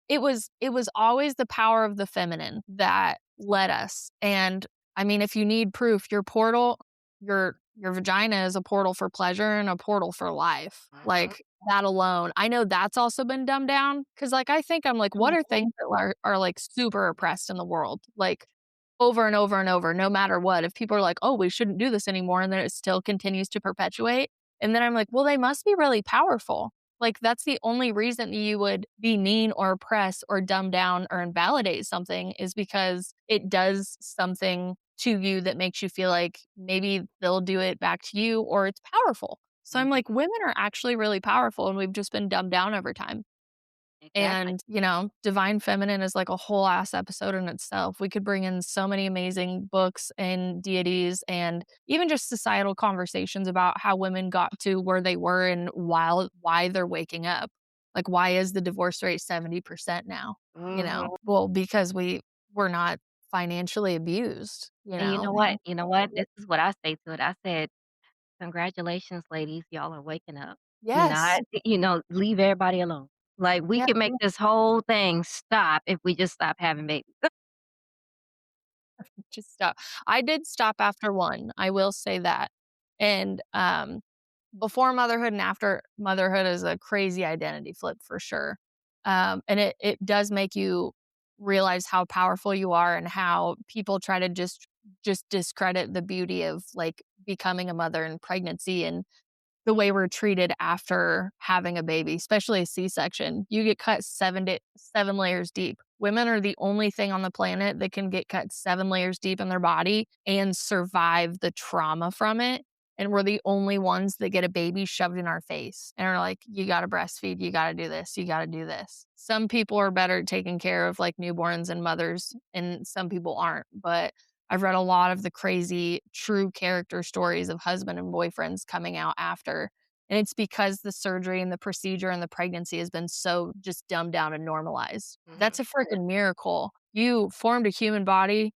It was always the power of the feminine that led us, and, I mean, if you need proof, your vagina is a portal for pleasure and a portal for life, Mhm. like, that alone. I know that's also been dumbed down because, like, I think I'm like, what are things that are, like, super oppressed in the world? Like, over and over and over, no matter what, if people are like, "Oh, we shouldn't do this anymore," and then it still continues to perpetuate, and then I'm like, "Well, they must be really powerful." Like, that's the only reason you would be mean or oppress or dumb down or invalidate something is because it does something to you that makes you feel like maybe they'll do it back to you or it's powerful. So I'm Mhm. like, women are actually really powerful and we've just been dumbed down over time. Exactly. And, Divine Feminine is like a whole ass episode in itself. We could bring in so many amazing books and deities and even just societal conversations about how women got to where they were and why they're waking up. Like, why is the divorce rate 70% now? Mhm. Well, because we were not financially abused, you And you know know? what? You know what? This is what I say to it. I said, "Congratulations, ladies, y'all are waking up." Yes. Leave everybody alone. Like, we Yeah. can make this whole thing stop if we just stop having babies. Just stop. I did stop after one, I will say that. And, before motherhood and after motherhood is a crazy identity flip for sure. And it does make you realize how powerful you are and how people try to just discredit the beauty of, like, becoming a mother and pregnancy and the way we're treated after having a baby, especially a C-section. You get cut 7 layers deep. Women are the only thing on the planet that can get cut 7 layers deep in their body and survive the trauma from it, and we're the only ones that get a baby shoved in our face and are like, "You gotta breastfeed, you gotta do this, you gotta do this." Some people are better at taking care of, like, newborns and mothers, and some people aren't, but I've read a lot of the crazy true character stories of husband and boyfriends coming out after. And it's because the surgery and the procedure and the pregnancy has been so just dumbed down and normalized. That's Mhm. a freaking miracle. You formed a human body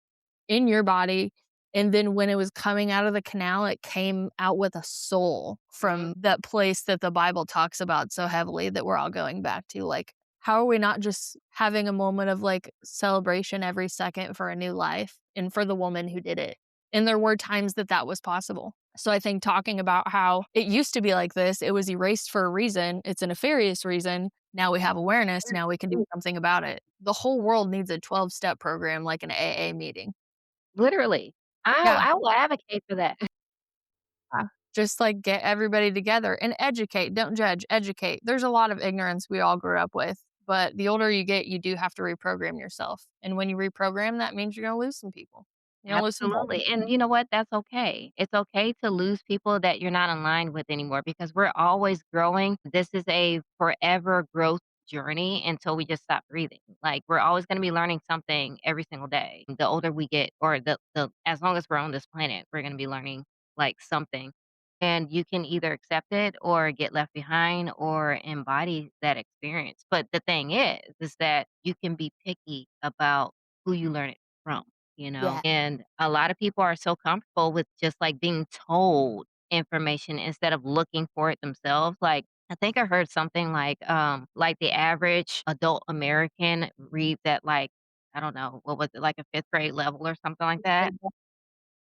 in your body. And then when it was coming out of the canal, it came out with a soul Mhm. from that place that the Bible talks about so heavily that we're all going back to. Like, how are we not just having a moment of like celebration every second for a new life and for the woman who did it? And there were times that that was possible. So I think talking about how it used to be like this, it was erased for a reason, it's a nefarious reason. Now we have awareness, now we can do something about it. The whole world needs a 12-step program like an AA meeting. Literally. Yeah. I will advocate for that. Yeah. Just like get everybody together and educate, don't judge, educate. There's a lot of ignorance we all grew up with, but the older you get, you do have to reprogram yourself. And when you reprogram, that means you're going to lose some people. You're going to lose some Absolutely, and you know what? That's okay. It's okay to lose people that you're not aligned with anymore because we're always growing. This is a forever growth journey until we just stop breathing. Like, we're always gonna be learning something every single day. The older we get or the as long as we're on this planet, we're gonna be learning, like, something. And you can either accept it or get left behind or embody that experience. But the thing is that you can be picky about who you learn it from, you know? Yeah. And a lot of people are so comfortable with just, like, being told information instead of looking for it themselves. Like, I think I heard something like the average adult American reads at, like, I don't know, what was it, like a 5th grade level or something like that?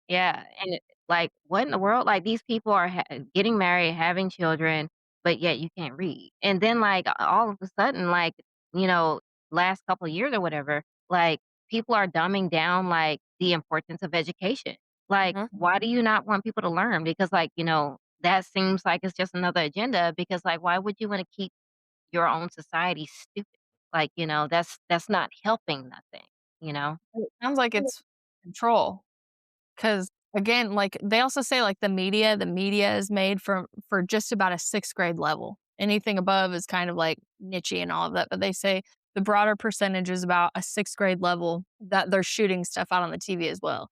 Yeah, and like, what in the world? Like, these people are getting married, having children, but yet you can't read. And then, like, all of a sudden, like, you know, last couple of years or whatever, like, people are dumbing down, like, the importance of education. Like, Mhm. why do you not want people to learn? Because, like, that seems like it's just another agenda because, like, why would you wanna keep your own society stupid? Like, that's not helping nothing, you know? It sounds like it's control. 'Cause, again, like, they also say, like, the media is made for just about a 6th grade level. Anything above is kind of, like, niche-y and all of that, but they say the broader percentage is about a 6th grade level that they're shooting stuff out on the TV as well.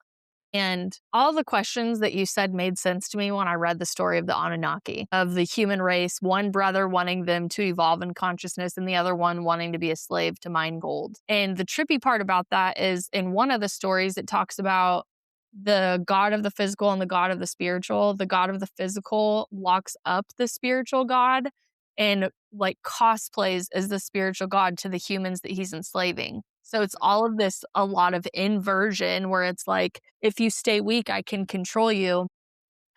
And all the questions that you said made sense to me when I read the story of the Anunnaki, of the human race, one brother wanting them to evolve in consciousness and the other one wanting to be a slave to mine gold. And the trippy part about that is in one of the stories, it talks about the God of the physical and the God of the spiritual. The God of the physical locks up the spiritual God and like cosplays as the spiritual God to the humans that he's enslaving. So it's all of this, a lot of inversion where it's like, if you stay weak, I can control you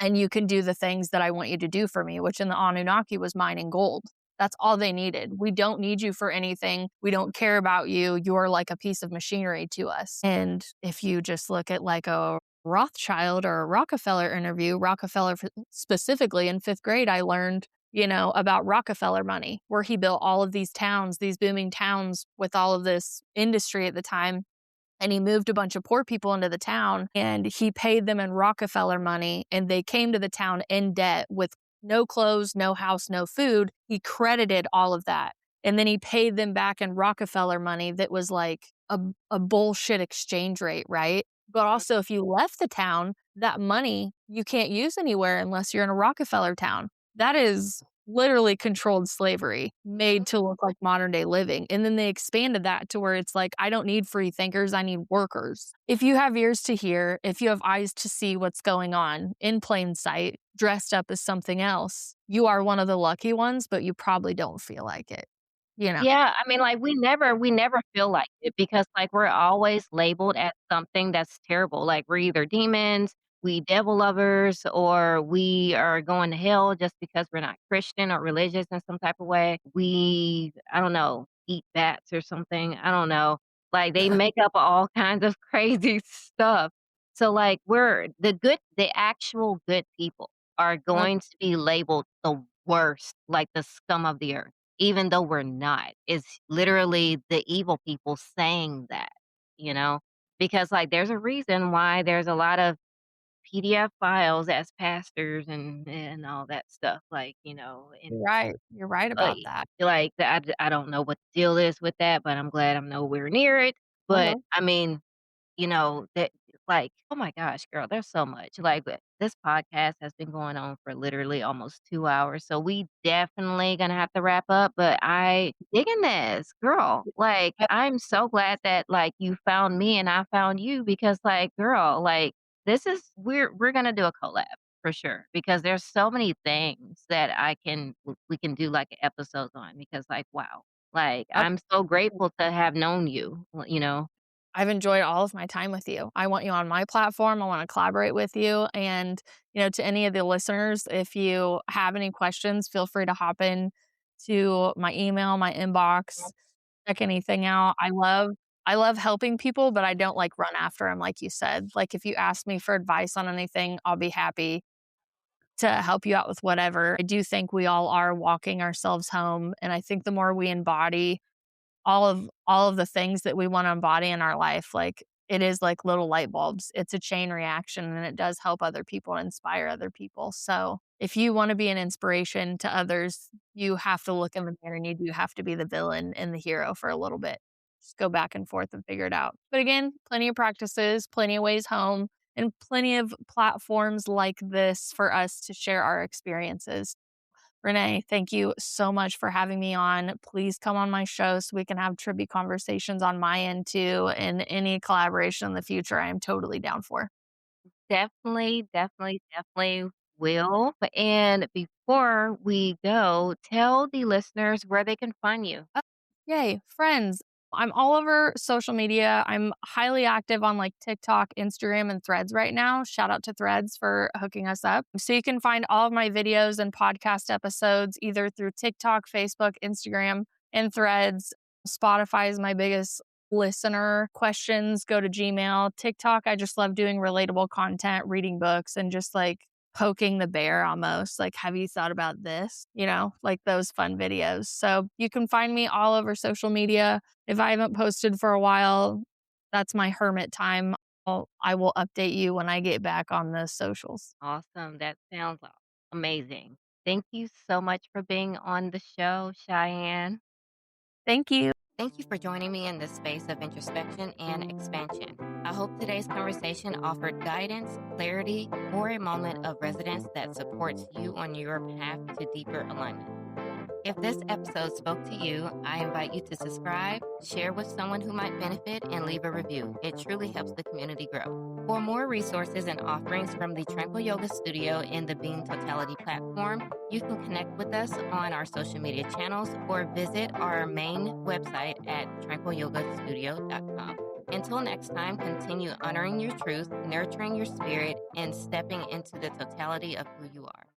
and you can do the things that I want you to do for me, which in the Anunnaki was mining gold. That's all they needed. We don't need you for anything. We don't care about you. You're like a piece of machinery to us. And if you just look at like a Rothschild or a Rockefeller interview, Rockefeller specifically in 5th grade, I learned, about Rockefeller money, where he built all of these towns, these booming towns with all of this industry at the time, and he moved a bunch of poor people into the town and he paid them in Rockefeller money and they came to the town in debt with no clothes, no house, no food. He credited all of that. And then he paid them back in Rockefeller money that was like a bullshit exchange rate, right? But also, if you left the town, that money you can't use anywhere unless you're in a Rockefeller town. That is literally controlled slavery made to look like modern day living. And then they expanded that to where it's like, I don't need free thinkers, I need workers. If you have ears to hear, if you have eyes to see what's going on in plain sight, dressed up as something else, you are one of the lucky ones, but you probably don't feel like it, you know? Yeah, I mean, like, we never feel like it because, like, we're always labeled as something that's terrible, like, we're either demons, we devil lovers, or we are going to hell just because we're not Christian or religious in some type of way. We, I don't know, eat bats or something, I don't know. Like, they make up all kinds of crazy stuff. So, like, the actual good people are Yep. going to be labeled the worst, like the scum of the earth. Even though we're not. It's literally the evil people saying that, you know? Because, like, there's a reason why there's a lot of PDF files as pastors and all that stuff, like, and, You're right. You're right uh, about that. like, I don't know what the deal is with that, but I'm glad I'm nowhere near it. But, Uh-huh. I mean, that like, oh my gosh, girl, there's so much. Like, this podcast has been going on for literally almost 2 hours, so we definitely gonna have to wrap up, but I digging this, girl. Like, I'm so glad that, like, you found me and I found you because, like, girl, like, we're gonna do a collab for sure because there's so many things that we can do, like, episodes on because, like, wow. Like, Yep. I'm so grateful to have known you, I've enjoyed all of my time with you. I want you on my platform. I want to collaborate with you. And, to any of the listeners, if you have any questions, feel free to hop in to my email, my inbox, check anything out. I love helping people, but I don't like run after them, like you said. Like if you ask me for advice on anything, I'll be happy to help you out with whatever. I do think we all are walking ourselves home. And I think the more we embody all of the things that we wanna embody in our life, like, it is like little light bulbs. It's a chain reaction, and it does help other people and inspire other people. So, if you wanna be an inspiration to others, you have to look in the mirror, and you do have to be the villain and the hero for a little bit. Just go back and forth and figure it out. But again, plenty of practices, plenty of ways home, and plenty of platforms like this for us to share our experiences. Renee, thank you so much for having me on. Please come on my show so we can have trivia conversations on my end too. And any collaboration in the future, I am totally down for. Definitely, definitely, definitely will. And before we go, tell the listeners where they can find you. Oh, yay, friends. I'm all over social media. I'm highly active on like TikTok, Instagram, and Threads right now. Shout out to Threads for hooking us up. So you can find all of my videos and podcast episodes either through TikTok, Facebook, Instagram, and Threads. Spotify is my biggest listener. Questions go to Gmail. TikTok, I just love doing relatable content, reading books, and just like poking the bear almost. Like, have you thought about this? Like those fun videos. So you can find me all over social media. If I haven't posted for a while, that's my hermit time. I will update you when I get back on the socials. Awesome. That sounds amazing. Thank you so much for being on the show, Cheyenne. Thank you. Thank you for joining me in this space of introspection and expansion. I hope today's conversation offered guidance, clarity, or a moment of resonance that supports you on your path to deeper alignment. If this episode spoke to you, I invite you to subscribe, share with someone who might benefit, and leave a review. It truly helps the community grow. For more resources and offerings from the Tranquil Yoga Studio and the Being.Totality platform, you can connect with us on our social media channels or visit our main website at tranquilyogastudio.com. Until next time, continue honoring your truth, nurturing your spirit, and stepping into the totality of who you are.